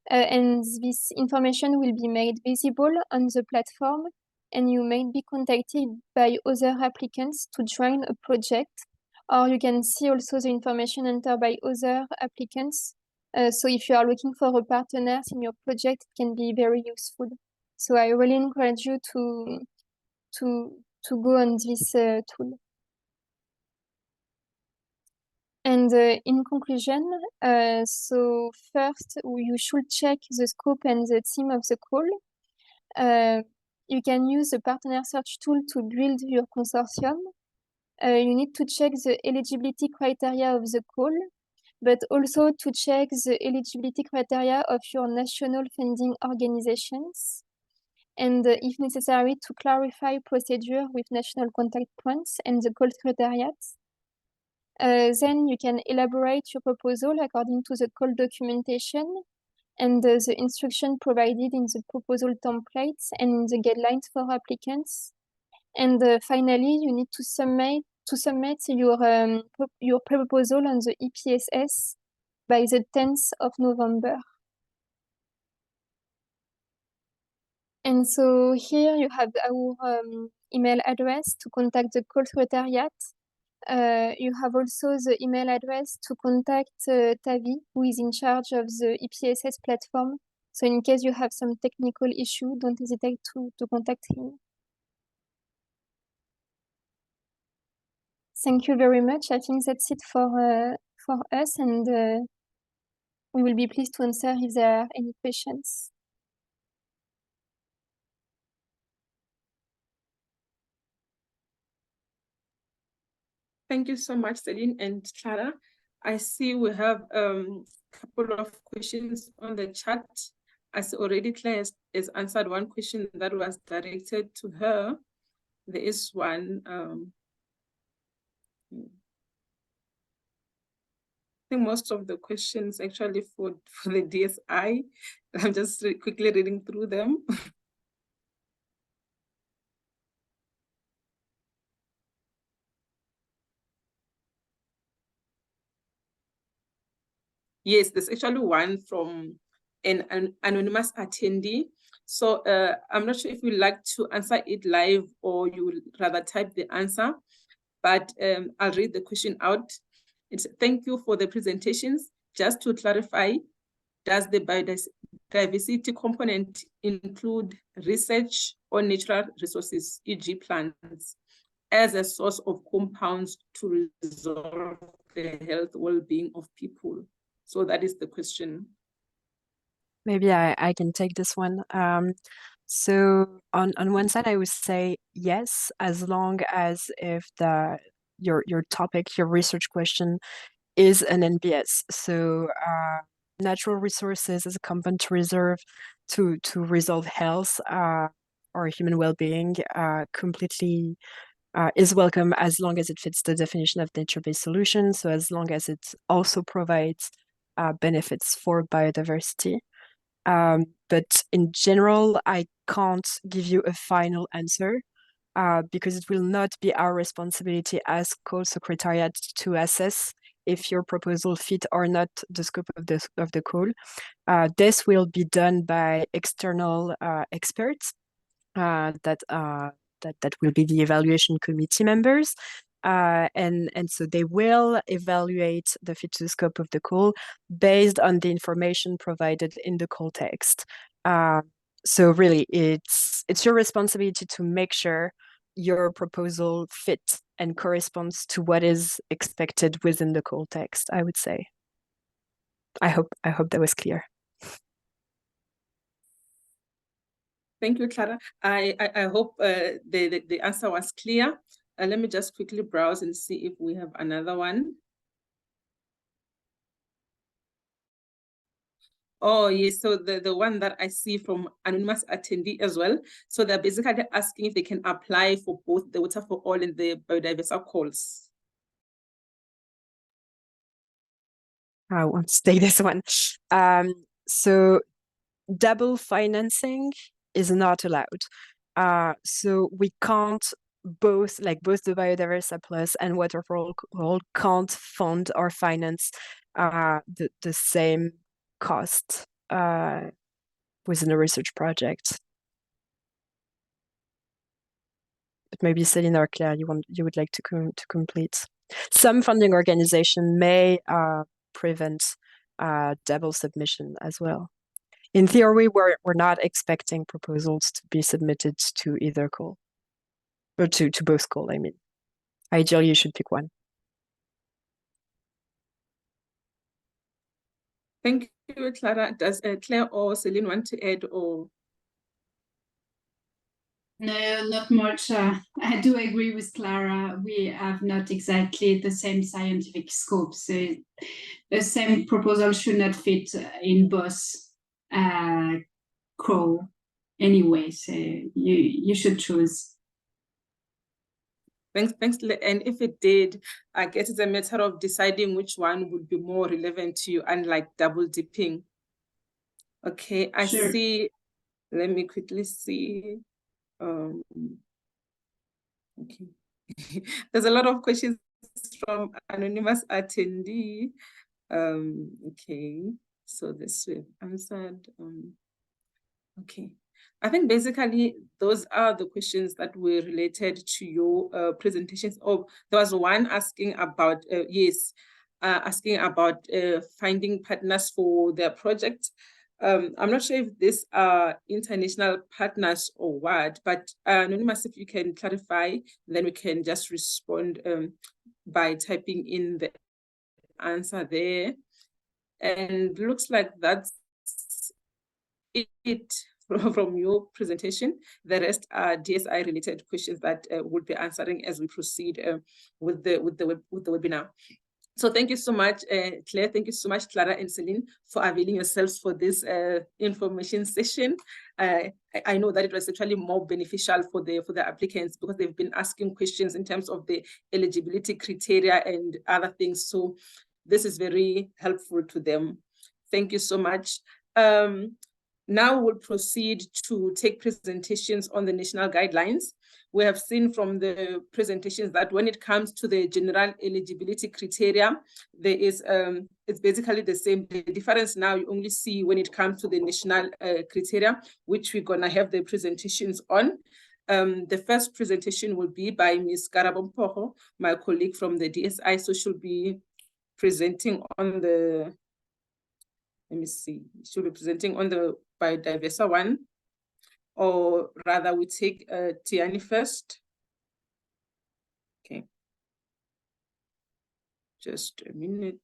[SPEAKER 5] and this information will be made visible on the platform, and you may be contacted by other applicants to join a project, or you can see also the information entered by other applicants. So if you are looking for a partner in your project, it can be very useful. So I really encourage you to go on this tool. And in conclusion, so first you should check the scope and the theme of the call. You can use the partner search tool to build your consortium. You need to check the eligibility criteria of the call, but also to check the eligibility criteria of your national funding organizations. And if necessary, to clarify procedure with national contact points and the call criteria. Then you can elaborate your proposal according to the call documentation and the instruction provided in the proposal templates and in the guidelines for applicants. And finally, you need to submit your proposal on the EPSS by the 10th of November. And so here you have our email address to contact the call secretariat. You have also the email address to contact Tavi, who is in charge of the EPSS platform. So in case you have some technical issue, don't hesitate to contact him. Thank you very much. I think that's it for us, and we will be pleased to answer if there are any questions.
[SPEAKER 1] Thank you so much, Celine and Clara. I see we have a couple of questions on the chat. As already Claire has answered one question that was directed to her. There is one. I think most of the questions actually for the DSI. I'm just quickly reading through them. Yes, there's actually one from an anonymous attendee. So I'm not sure if you'd like to answer it live or you would rather type the answer, but I'll read the question out. It's thank you for the presentations. Just to clarify, does the biodiversity component include research on natural resources, e.g. plants, as a source of compounds to resolve the health well-being of people? So that is the question.
[SPEAKER 4] Maybe I can take this one. So on one side, I would say yes, as long as if your topic, your research question is an NBS. So natural resources as a component to resolve health or human well-being completely is welcome as long as it fits the definition of nature-based solutions. So as long as it also provides benefits for biodiversity. But in general, I can't give you a final answer because it will not be our responsibility as call secretariat to assess if your proposal fit or not the scope of the call. This will be done by external experts that will be the evaluation committee members. And so they will evaluate the fit to the scope of the call based on the information provided in the call text. So really, it's your responsibility to make sure your proposal fits and corresponds to what is expected within the call text, I would say. I hope that was clear.
[SPEAKER 1] Thank you, Clara. I hope the answer was clear. Let me just quickly browse and see if we have another one. Oh, yes. So the one that I see from anonymous attendee as well. So they're basically asking if they can apply for both the Water4All and the Biodiversa calls.
[SPEAKER 4] I want to take this one. So double financing is not allowed. So we can't both the Biodiversa Plus and Water4All can't fund or finance the same cost within a research project. But maybe Céline or Claire, you would like to complete. Some funding organization may prevent double submission as well. In theory, we're not expecting proposals to be submitted to either call, or to both call, I mean. Ideally, you should pick one.
[SPEAKER 1] Thank you, Clara. Does Claire or Céline want to add or?
[SPEAKER 3] No, not much. I do agree with Clara. We have not exactly the same scientific scope. So the same proposal should not fit in both call anyway. So you should choose.
[SPEAKER 1] Thanks. And if it did, I guess it's a matter of deciding which one would be more relevant to you, unlike double dipping. Okay, I see. Let me quickly see. Okay. There's a lot of questions from anonymous attendee. Okay, so this we've answered. Okay. I think basically those are the questions that were related to your presentations. Oh, there was one asking about, asking about finding partners for their project. I'm not sure if these are international partners or what, but Anonymous, if you can clarify, then we can just respond by typing in the answer there. And looks like that's it from your presentation. The rest are DSI related questions that we'll be answering as we proceed with the webinar. So thank you so much, Claire. Thank you so much, Clara and Céline, for availing yourselves for this information session. I know that it was actually more beneficial for the applicants because they've been asking questions in terms of the eligibility criteria and other things. So this is very helpful to them. Thank you so much. Now we'll proceed to take presentations on the national guidelines. We have seen from the presentations that when it comes to the general eligibility criteria, there is, it's basically the same. The difference now you only see when it comes to the national criteria, which we're gonna have the presentations on. The first presentation will be by Ms. Karabo Mpho, my colleague from the DSI, so she'll be presenting on the, let me see, she'll be presenting on the Biodiversa one, or rather we take Tiani first. Okay. Just a minute.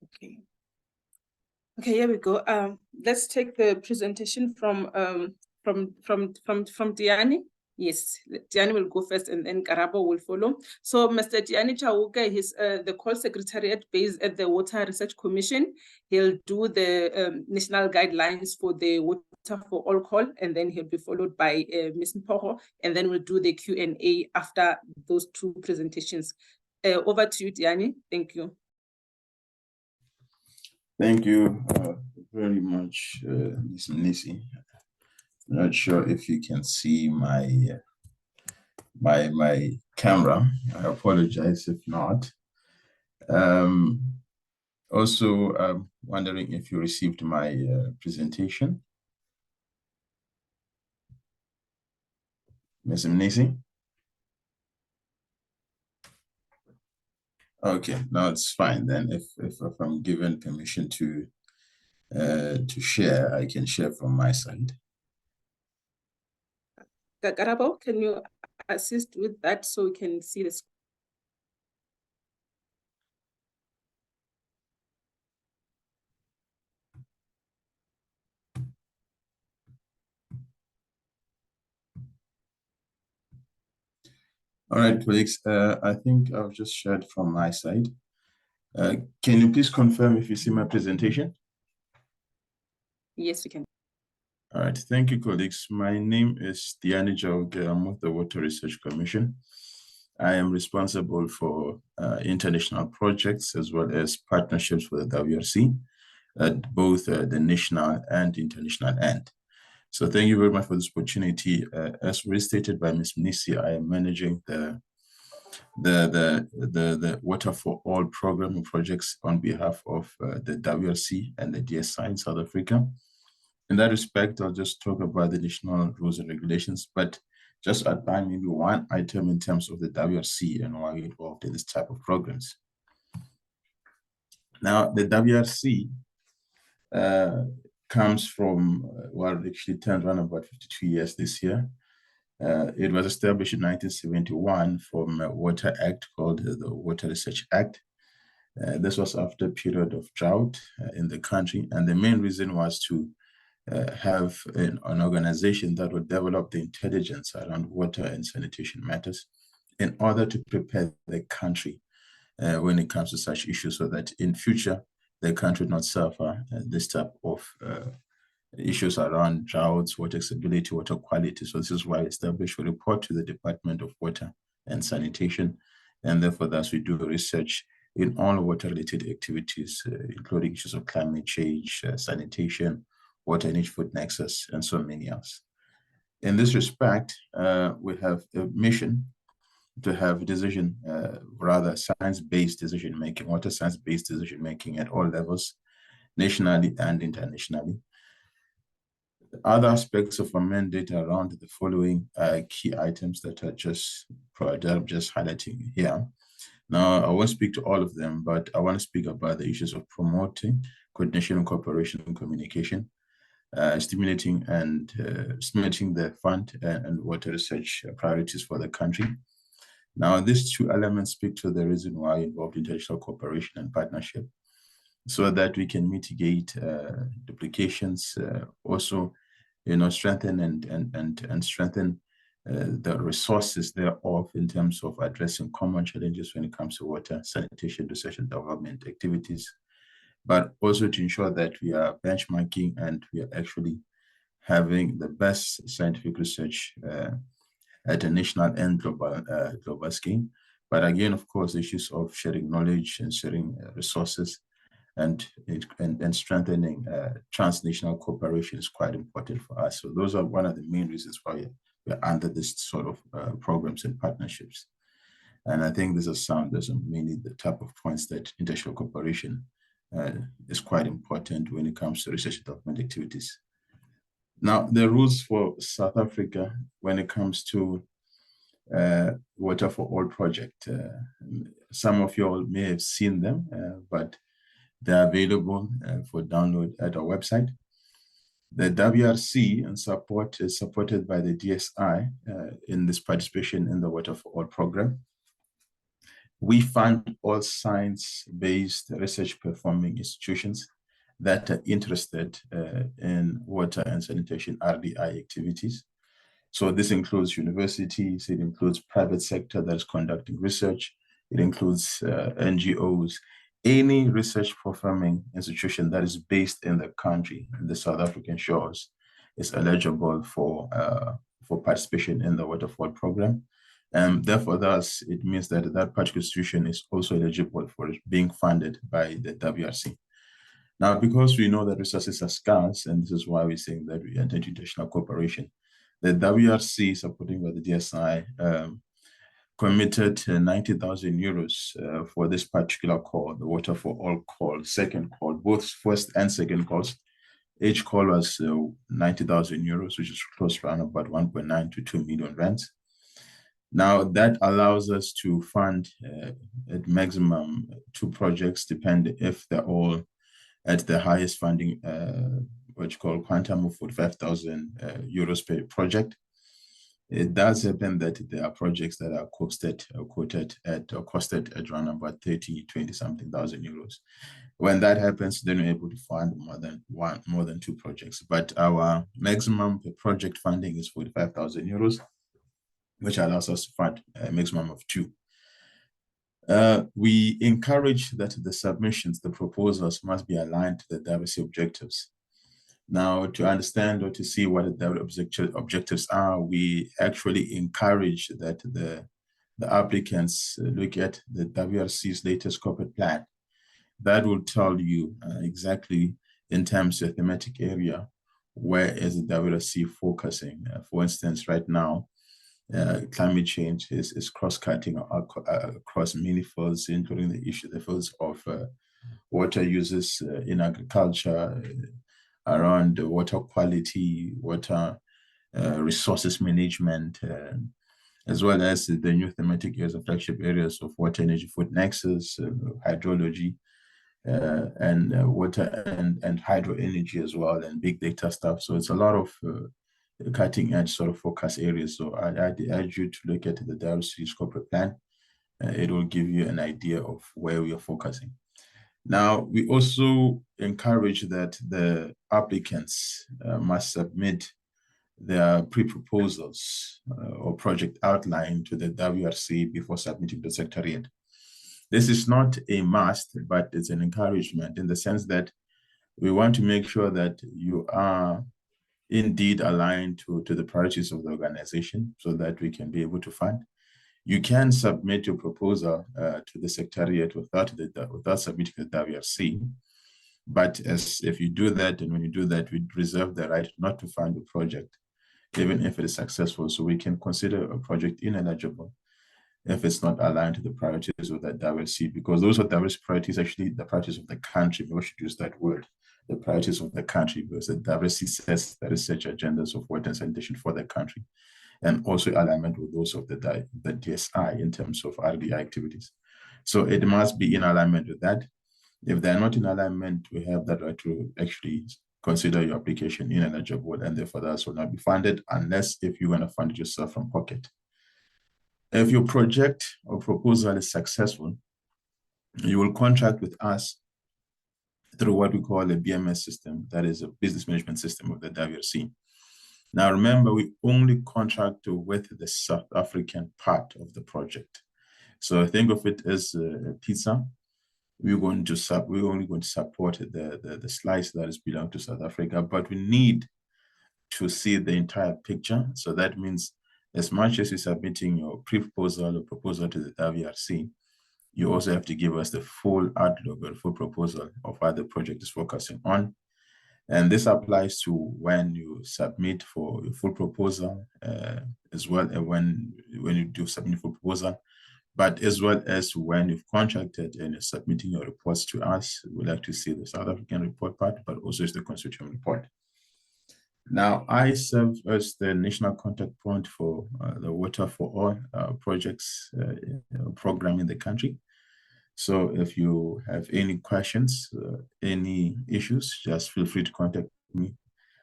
[SPEAKER 1] Okay. Okay, here we go. Let's take the presentation from Tiani. Yes, Tiani will go first and then Karabo will follow. So Mr. Tiani Chauke, he's the call secretariat based at the Water Research Commission. He'll do the national guidelines for the Water4All call, and then he'll be followed by Ms. Mpho, and then we'll do the Q&A after those two presentations. Over to you, Tiani. Thank you.
[SPEAKER 6] Thank you very much, Ms. Mnisi. Not sure if you can see my my camera. I apologize if not. Also, wondering if you received my presentation. Ms. Mnisi? Okay, no, it's fine then. If I'm given permission to share, I can share from my side.
[SPEAKER 1] Garabo, can you assist with that so we can see this?
[SPEAKER 6] All right, colleagues, I think I've just shared from my side. Can you please confirm if you see my presentation?
[SPEAKER 1] Yes, we can.
[SPEAKER 6] All right, thank you, colleagues. My name is Diani Jauge. I'm with the Water Research Commission. I am responsible for international projects as well as partnerships with the WRC at both the national and international end. So thank you very much for this opportunity. As restated by Ms. Mnisi, I am managing the Water4All program and projects on behalf of the WRC and the DSI in South Africa. In that respect, I'll just talk about the national rules and regulations, but just outline maybe one item in terms of the WRC and why we're involved in this type of programs. Now, the WRC comes from, well, it actually turned around about 52 years this year. It was established in 1971 from a Water Act called the Water Research Act. This was after a period of drought in the country, and the main reason was to have an organization that would develop the intelligence around water and sanitation matters in order to prepare the country when it comes to such issues, so that in future the country would not suffer this type of issues around droughts, water accessibility, water quality. So this is why I established a report to the Department of Water and Sanitation, and therefore thus we do research in all water-related activities, including issues of climate change, sanitation, water and food nexus, and so many else. In this respect, we have a mission to have rather science-based decision-making, water science-based decision-making at all levels, nationally and internationally. Other aspects of our mandate around the following key items that are just highlighting here. Now, I won't speak to all of them, but I want to speak about the issues of promoting coordination, cooperation, and communication, stimulating the fund and water research priorities for the country. Now, these two elements speak to the reason why involved international cooperation and partnership, so that we can mitigate duplications, also, strengthen and strengthen the resources thereof in terms of addressing common challenges when it comes to water, sanitation, research and development activities, but also to ensure that we are benchmarking and we are actually having the best scientific research at a national and global scale. But again, of course, issues of sharing knowledge and sharing resources and strengthening transnational cooperation is quite important for us. So those are one of the main reasons why we're under this sort of programs and partnerships. And I think these are mainly the type of points that international cooperation is quite important when it comes to research and development activities. Now, the rules for South Africa when it comes to Water4All project, some of you all may have seen them, but they're available for download at our website. The WRC and support is supported by the DSI in this participation in the Water4All program. We fund all science-based research performing institutions that are interested in water and sanitation RDI activities. So this includes universities, it includes private sector that is conducting research, it includes NGOs, any research performing institution that is based in the country, in the South African shores, is eligible for participation in the Water4All program. And therefore, thus, it means that that particular institution is also eligible for being funded by the WRC. Now, because we know that resources are scarce, and this is why we're saying that we enter international cooperation, the WRC, supporting by the DSI, committed 90,000 euros for this particular call, the Water for All call, second call, both first and second calls. Each call was 90,000 euros, which is close to around about 1.9 to 2 million rands. Now, that allows us to fund at maximum 2 projects, depending if they're all at the highest funding, what you call quantum of 45,000 euros per project. It does happen that there are projects that are costed at around about 20-something thousand euros. When that happens, then we're able to fund more than 2 projects. But our maximum project funding is 45,000 euros, which allows us to fund a maximum of 2. We encourage that the submissions, the proposals must be aligned to the diversity objectives. Now, to understand or to see what the objectives are, we actually encourage that the applicants look at the WRC's latest corporate plan. That will tell you exactly in terms of thematic area, where is the WRC focusing. For instance, right now, climate change is cross-cutting across many fields, including the fields of water uses in agriculture, around water quality, water resources management, as well as the new thematic areas of flagship areas of water, energy, food nexus, hydrology, and water and hydro energy as well, and big data stuff. So it's a lot of cutting edge sort of focus areas. So I'd urge you to look at the WRC's corporate plan. It will give you an idea of where we are focusing. Now, we also encourage that the applicants must submit their pre-proposals or project outline to the WRC before submitting to the Secretariat. This is not a must, but it's an encouragement in the sense that we want to make sure that you are indeed aligned to the priorities of the organization so that we can be able to fund. You can submit your proposal to the Secretariat without submitting the WRC. But if you do that, and when you do that, we reserve the right not to fund the project, even if it is successful. So we can consider a project ineligible if it's not aligned to the priorities of that WRC, because those are diverse priorities, actually the priorities of the country. We should use that word, the priorities of the country, because the WRC sets the research agendas of water and sanitation for the country, and also alignment with those of the DSI in terms of RDI activities. So it must be in alignment with that. If they're not in alignment, we have that right to actually consider your application ineligible, and therefore that will not be funded unless if you want to fund it yourself from pocket. If your project or proposal is successful, you will contract with us through what we call a BMS system, that is a business management system of the WRC. Now, remember, we only contract with the South African part of the project. So think of it as a pizza. We're only going to support the slice that is belong to South Africa, but we need to see the entire picture. So that means as much as you're submitting your pre-proposal or proposal to the WRC, you also have to give us the full outlook or full proposal of what the project is focusing on. And this applies to when you submit for a full proposal, as well as when you do submit for proposal, but as well as when you've contracted and you're submitting your reports to us. We'd like to see the South African report part, but also the consortium report. Now, I serve as the national contact point for the Water for All projects program in the country. So if you have any questions, any issues, just feel free to contact me.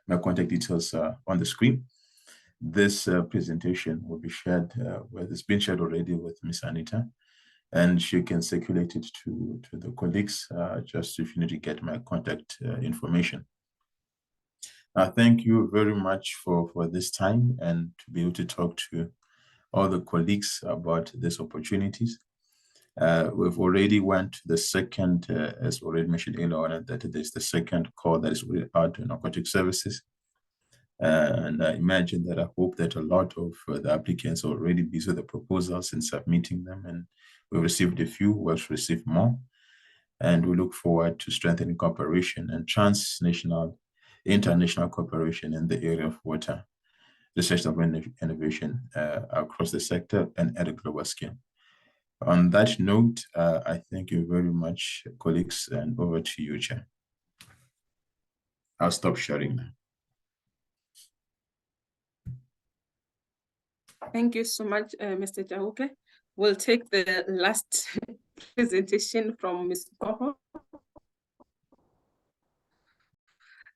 [SPEAKER 6] My contact details are on the screen. This presentation will be shared, it's been shared already with Ms. Anita, and she can circulate it to the colleagues, just if you need to get my contact information. Thank you very much for this time and to be able to talk to all the colleagues about these opportunities. We've already went to the second, as already mentioned earlier, that there's the second call that is out to narcotic services. And I imagine that I hope that a lot of the applicants are already busy with the proposals and submitting them. And we received a few, we'll receive more. And we look forward to strengthening cooperation and transnational, international cooperation in the area of water research and innovation across the sector and at a global scale. On that note, I thank you very much, colleagues, and over to you, Chair. I'll stop sharing now.
[SPEAKER 1] Thank you so much, Mr. Jauke. We'll take the last presentation from Ms. Poho.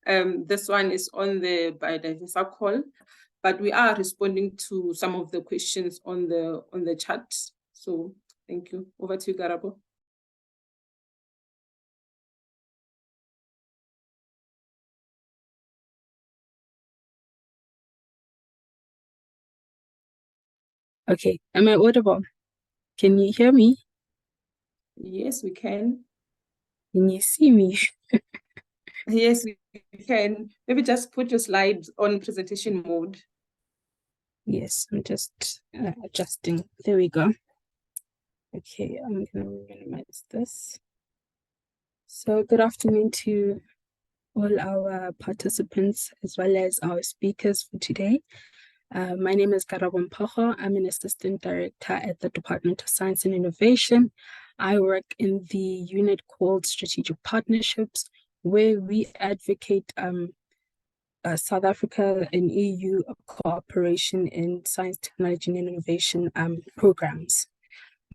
[SPEAKER 1] This one is on the Biodiversa call, but we are responding to some of the questions on the chat. So thank you. Over to you, Garabo.
[SPEAKER 7] Okay, am I audible? Can you hear me?
[SPEAKER 1] Yes, we can.
[SPEAKER 7] Can you see me?
[SPEAKER 1] Yes, we can. Maybe just put your slides on presentation mode.
[SPEAKER 7] Yes, I'm just adjusting. There we go. Okay, I'm going to minimize this. So good afternoon to all our participants as well as our speakers for today. My name is Karabo Mphogo. I'm an assistant director at the Department of Science and Innovation. I work in the unit called Strategic Partnerships, where we advocate South Africa and EU cooperation in science, technology, and innovation programs.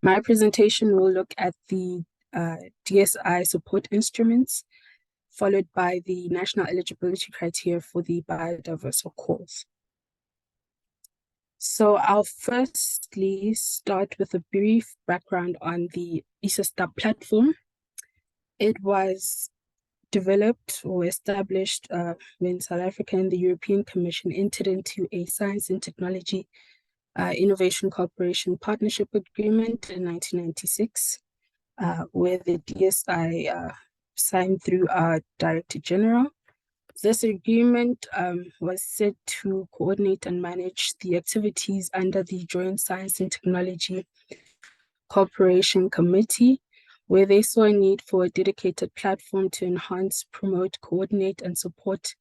[SPEAKER 7] My presentation will look at the DSI support instruments, followed by the national eligibility criteria for the Biodiversa calls. So I'll firstly start with a brief background on the ESASTAP platform. It was developed or established when South Africa and the European Commission entered into a science and technology innovation cooperation partnership agreement in 1996, where the DSI signed through our Director General. This agreement was set to coordinate and manage the activities under the Joint Science and Technology Cooperation Committee, where they saw a need for a dedicated platform to enhance, promote, coordinate, and support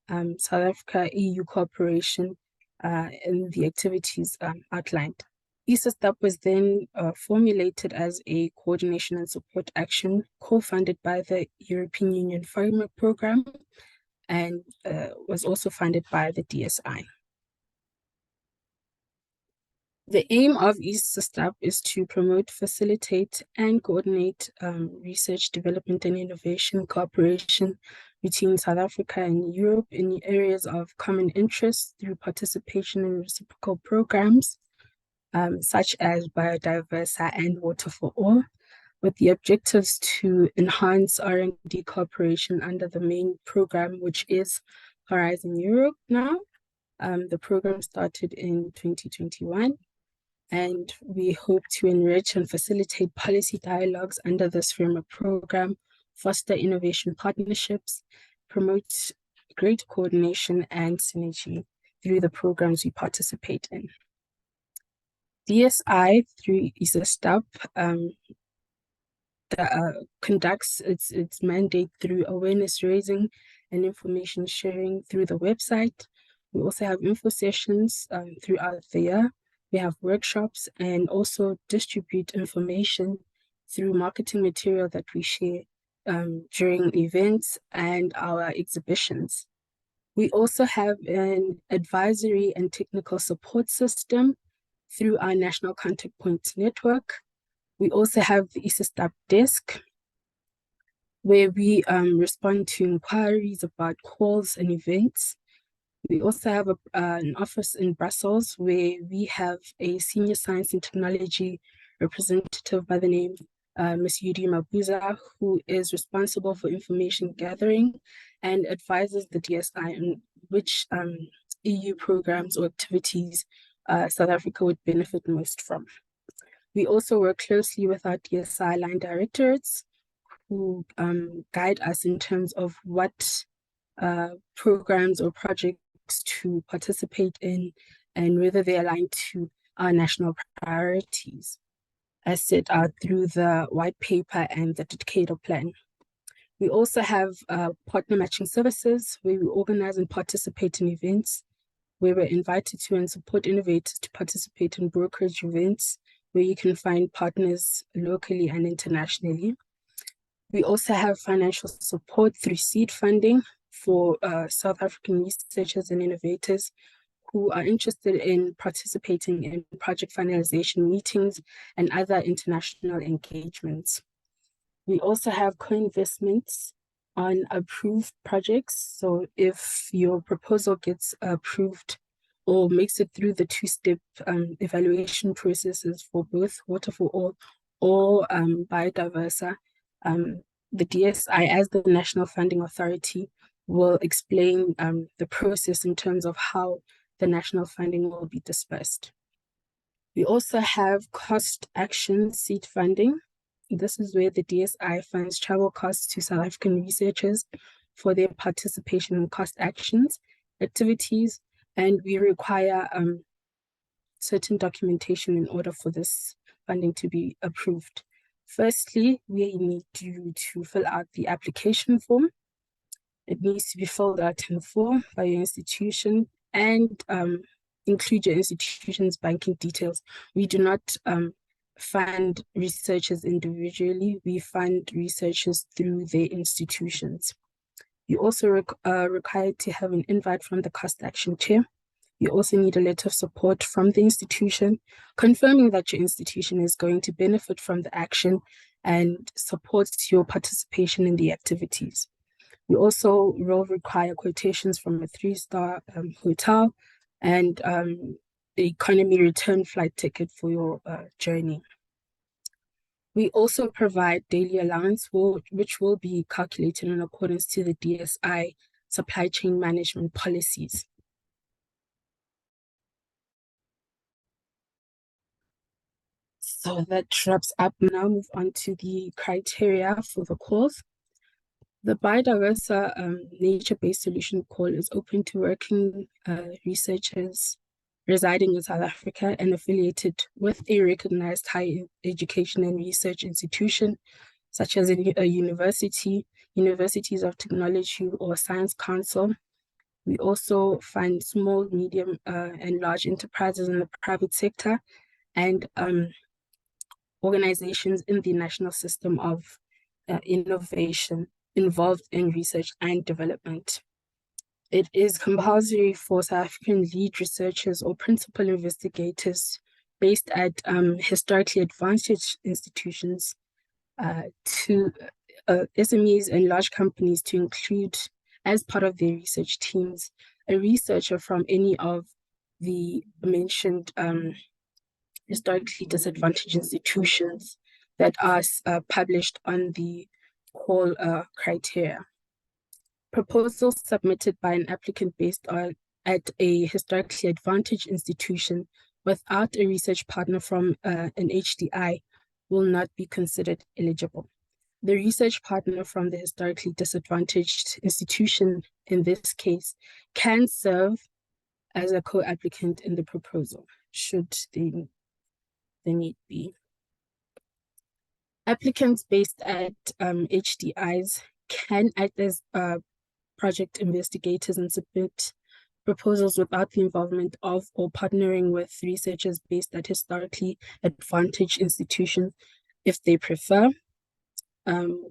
[SPEAKER 7] South Africa-EU cooperation in the activities outlined. ESASTAP was then formulated as a coordination and support action co-funded by the European Union Framework Programme and was also funded by the DSI. The aim of ESASTAP is to promote, facilitate, and coordinate research, development, and innovation cooperation between South Africa and Europe in areas of common interest through participation in reciprocal programs, such as Biodiversa and Water4All, with the objectives to enhance R&D cooperation under the main program, which is Horizon Europe now. The program started in 2021, and we hope to enrich and facilitate policy dialogues under this framework program, foster innovation partnerships, promote greater coordination and synergy through the programs we participate in. DSI, through ESASTAP, conducts its mandate through awareness raising and information sharing through the website. We also have info sessions throughout the year. We have workshops and also distribute information through marketing material that we share during events and our exhibitions. We also have an advisory and technical support system through our National Contact Points network. We also have the ESASTAP desk, where we respond to inquiries about calls and events. We also have an office in Brussels, where we have a senior science and technology representative by the name Ms. Yudi Mabuza, who is responsible for information gathering and advises the DSI on which EU programs or activities South Africa would benefit most from. We also work closely with our DSI line directorates, who guide us in terms of what programs or projects to participate in and whether they align to our national priorities. as set out through the white paper and the Decatur plan. We also have partner matching services, where we organize and participate in events, where we're invited to and support innovators to participate in brokerage events, where you can find partners locally and internationally. We also have financial support through seed funding for South African researchers and innovators who are interested in participating in project finalization meetings and other international engagements. We also have co-investments on approved projects. So if your proposal gets approved or makes it through the two-step evaluation processes for both Water4All or Biodiversa, the DSI, as the National Funding Authority, will explain the process in terms of how the national funding will be dispersed. We also have cost action seed funding. This is where the DSI funds travel costs to South African researchers for their participation in cost actions, activities, and we require certain documentation in order for this funding to be approved. Firstly, we need you to fill out the application form. It needs to be filled out in full by your institution and include your institution's banking details. We do not fund researchers individually. We fund researchers through their institutions. You also required to have an invite from the cost action chair. You also need a letter of support from the institution, confirming that your institution is going to benefit from the action and supports your participation in the activities. We also will require quotations from a 3-star hotel and economy return flight ticket for your journey. We also provide daily allowance, which will be calculated in accordance to the DSI supply chain management policies. So that wraps up. Now move on to the criteria for the calls. The Biodiversa nature-based solution call is open to working researchers residing in South Africa and affiliated with a recognized higher education and research institution, such as a university, universities of technology, or science council. We also fund small, medium, and large enterprises in the private sector and organizations in the national system of innovation involved in research and development. It is compulsory for South African lead researchers or principal investigators based at historically advantaged institutions to SMEs and large companies to include as part of their research teams a researcher from any of the mentioned historically disadvantaged institutions that are published on the call criteria. Proposals submitted by an applicant based at a historically advantaged institution without a research partner from an HDI will not be considered eligible. The research partner from the historically disadvantaged institution, in this case, can serve as a co-applicant in the proposal, should the need be. Applicants based at HDIs can act as project investigators and submit proposals without the involvement of or partnering with researchers based at historically advantaged institutions if they prefer.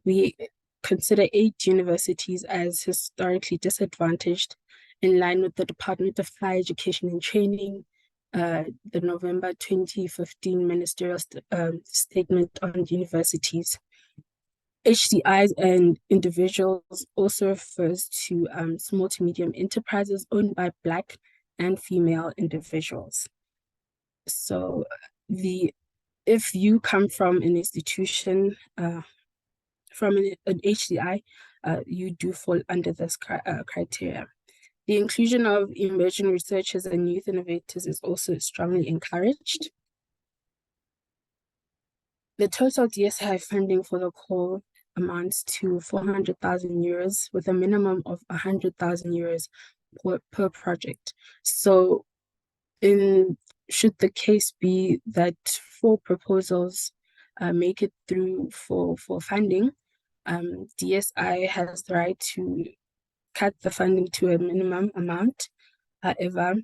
[SPEAKER 7] We consider 8 universities as historically disadvantaged in line with the Department of Higher Education and Training, the November 2015 ministerial statement on universities. HDIs and individuals also refers to small to medium enterprises owned by Black and female individuals. So if you come from an institution, from an HDI, you do fall under this criteria. The inclusion of emerging researchers and youth innovators is also strongly encouraged. The total DSI funding for the call amounts to 400,000 euros with a minimum of 100,000 euros per project. So should the case be that 4 proposals make it through for funding, DSI has the right to cut the funding to a minimum amount. However,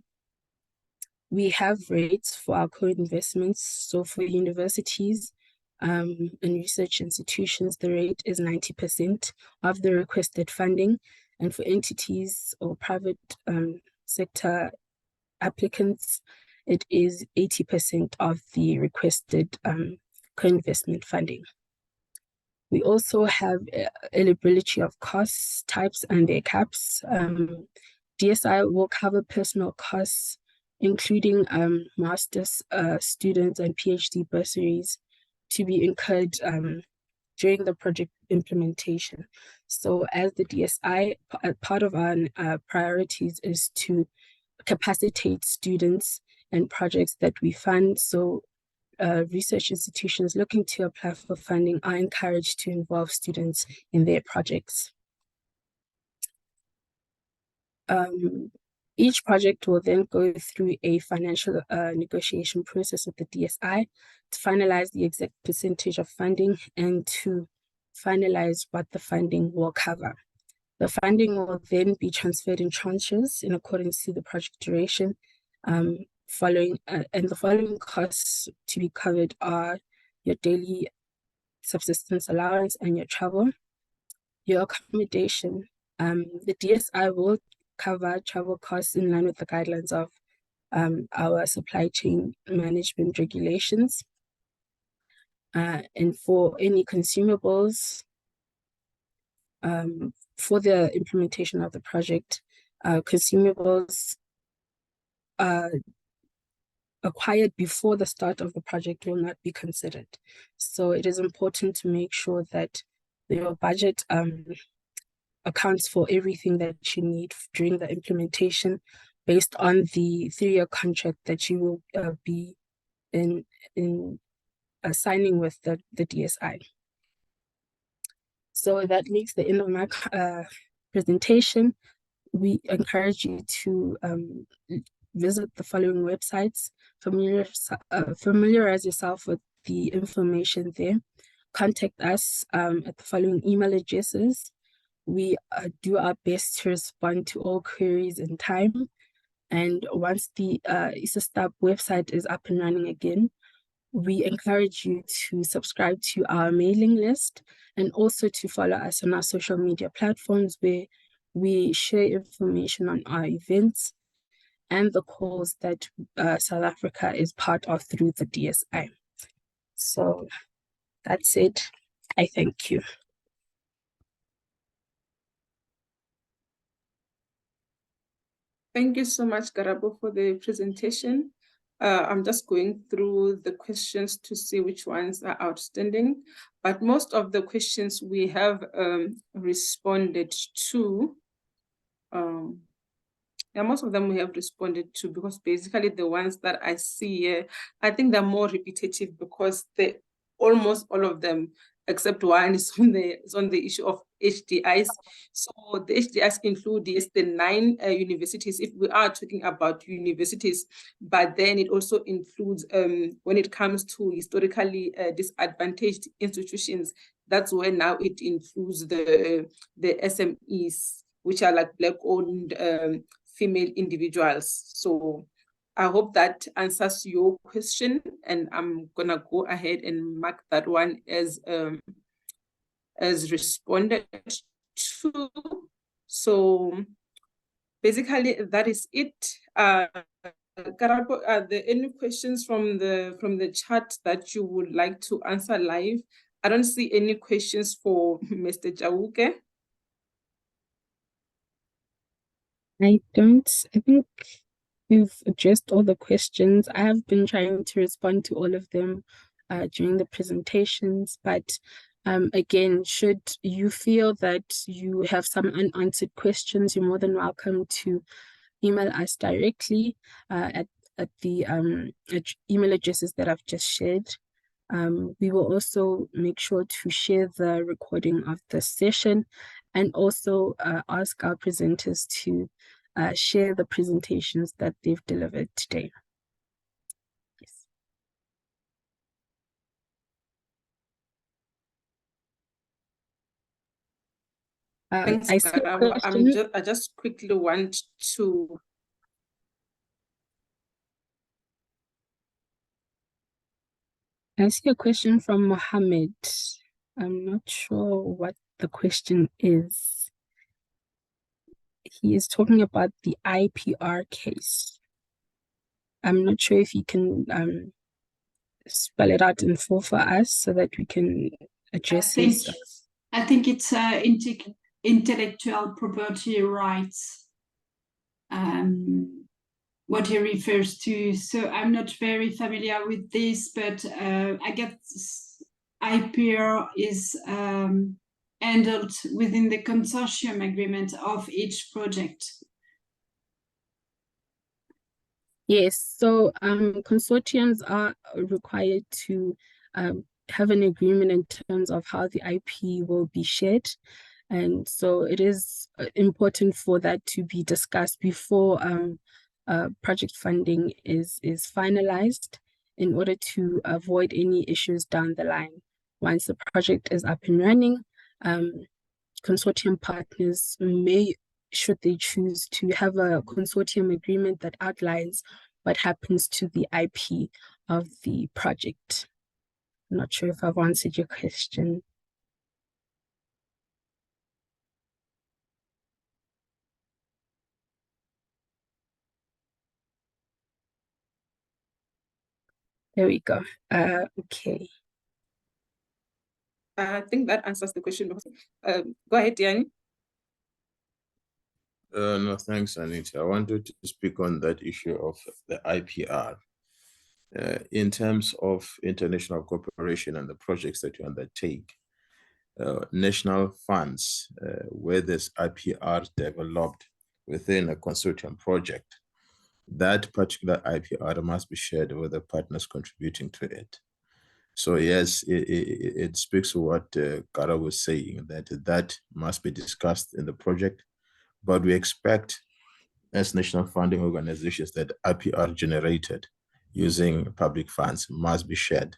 [SPEAKER 7] we have rates for our co-investments. So for universities and research institutions, the rate is 90% of the requested funding. And for entities or private sector applicants, it is 80% of the requested co-investment funding. We also have eligibility of costs, types, and their caps. DSI will cover personal costs, including master's students and PhD bursaries to be incurred during the project implementation. So as the DSI, part of our priorities is to capacitate students and projects that we fund. So research institutions looking to apply for funding are encouraged to involve students in their projects. Each project will then go through a financial negotiation process with the DSI to finalize the exact percentage of funding and to finalize what the funding will cover. The funding will then be transferred in tranches in accordance to the project duration. And the following costs to be covered are your daily subsistence allowance and your travel, your accommodation. The DSI will cover travel costs in line with the guidelines of our supply chain management regulations. And for any consumables, for the implementation of the project, consumables acquired before the start of the project will not be considered. So it is important to make sure that your budget accounts for everything that you need during the implementation based on the 3-year contract that you will be signing with the DSI. So that makes the end of my presentation. We encourage you to visit the following websites, familiarize yourself with the information there, contact us at the following email addresses. We do our best to respond to all queries in time. And once the ESASTAP website is up and running again, we encourage you to subscribe to our mailing list and also to follow us on our social media platforms where we share information on our events and the calls that South Africa is part of through the DSI. So that's it. I thank you.
[SPEAKER 1] Thank you so much, Garabo, for the presentation. I'm just going through the questions to see which ones are outstanding, but most of the questions we have responded to. Yeah, most of them we have responded to, because basically the ones that I see here, I think they're more repetitive because almost all of them, except one, is on the issue of HDIs. So the HDIs include the 9 universities, if we are talking about universities, but then it also includes, when it comes to historically disadvantaged institutions, that's where now it includes the SMEs, which are like Black-owned female individuals. So I hope that answers your question, and I'm gonna go ahead and mark that one as responded to. So basically that is it. Garabo, are there any questions from the chat that you would like to answer live? I don't see any questions for Mr. Jauke.
[SPEAKER 7] I think we've addressed all the questions. I have been trying to respond to all of them during the presentations, but again, should you feel that you have some unanswered questions, you're more than welcome to email us directly at the email addresses that I've just shared. We will also make sure to share the recording of the session and also ask our presenters to share the presentations that they've delivered today. Yes.
[SPEAKER 1] Thanks,
[SPEAKER 7] I see a
[SPEAKER 1] Karabo.
[SPEAKER 7] question.
[SPEAKER 1] I just quickly want to
[SPEAKER 7] I see a question from Mohammed. I'm not sure what the question is. He is talking about the IPR case. I'm not sure if you can spell it out in full for us so that we can address his.
[SPEAKER 3] I think it's intellectual property rights, what he refers to. So I'm not very familiar with this, but I guess IPR is handled within the consortium agreement of each project.
[SPEAKER 7] Yes, so consortiums are required to have an agreement in terms of how the IP will be shared. And so it is important for that to be discussed before project funding is finalized in order to avoid any issues down the line. Once the project is up and running, consortium partners may, should they choose to have a consortium agreement that outlines what happens to the IP of the project. I'm not sure if I've answered your question. There we go. Okay.
[SPEAKER 1] I think that answers the question. Go ahead, Diani.
[SPEAKER 6] No, thanks, Anita. I wanted to speak on that issue of the IPR. In terms of international cooperation and the projects that you undertake, national funds, where there's IPR developed within a consortium project, that particular IPR must be shared with the partners contributing to it. So yes, it speaks to what Kara was saying, that must be discussed in the project, but we expect as national funding organizations that IPR generated using public funds must be shared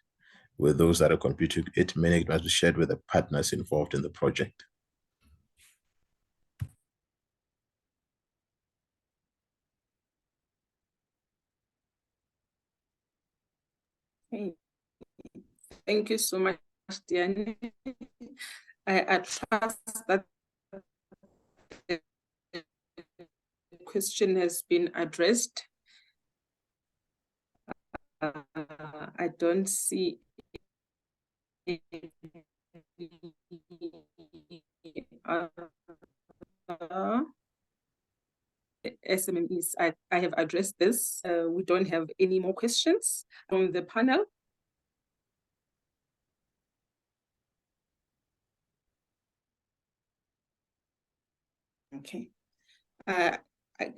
[SPEAKER 6] with those that are contributing to it, meaning it must be shared with the partners involved in the project.
[SPEAKER 1] Okay. Thank you so much, Diane. I trust that the question has been addressed. I don't see SMMEs. I have addressed this. We don't have any more questions from the panel. Okay.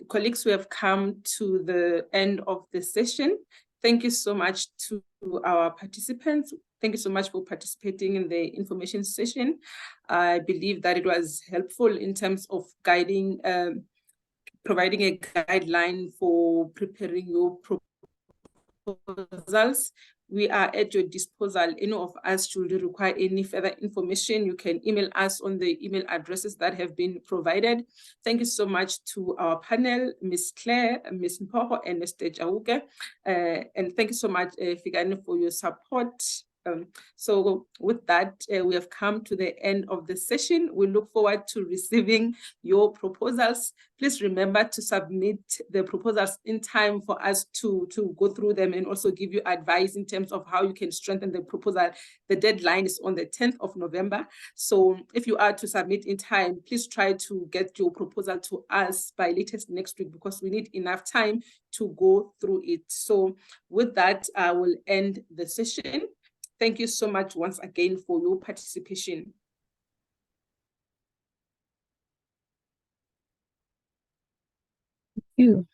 [SPEAKER 1] Colleagues, we have come to the end of the session. Thank you so much to our participants. Thank you so much for participating in the information session. I believe that it was helpful in terms of guiding, providing a guideline for preparing your proposals. We are at your disposal. Any of us should require any further information, you can email us on the email addresses that have been provided. Thank you so much to our panel, Ms. Claire, Ms. Mpoho, and Mr. Jauke. And thank you so much, Figani, for your support. So with that, we have come to the end of the session. We look forward to receiving your proposals. Please remember to submit the proposals in time for us to go through them and also give you advice in terms of how you can strengthen the proposal. The deadline is on the 10th of November. So if you are to submit in time, please try to get your proposal to us by latest next week because we need enough time to go through it. So with that, I will end the session. Thank you so much once again for your participation.
[SPEAKER 7] Thank you.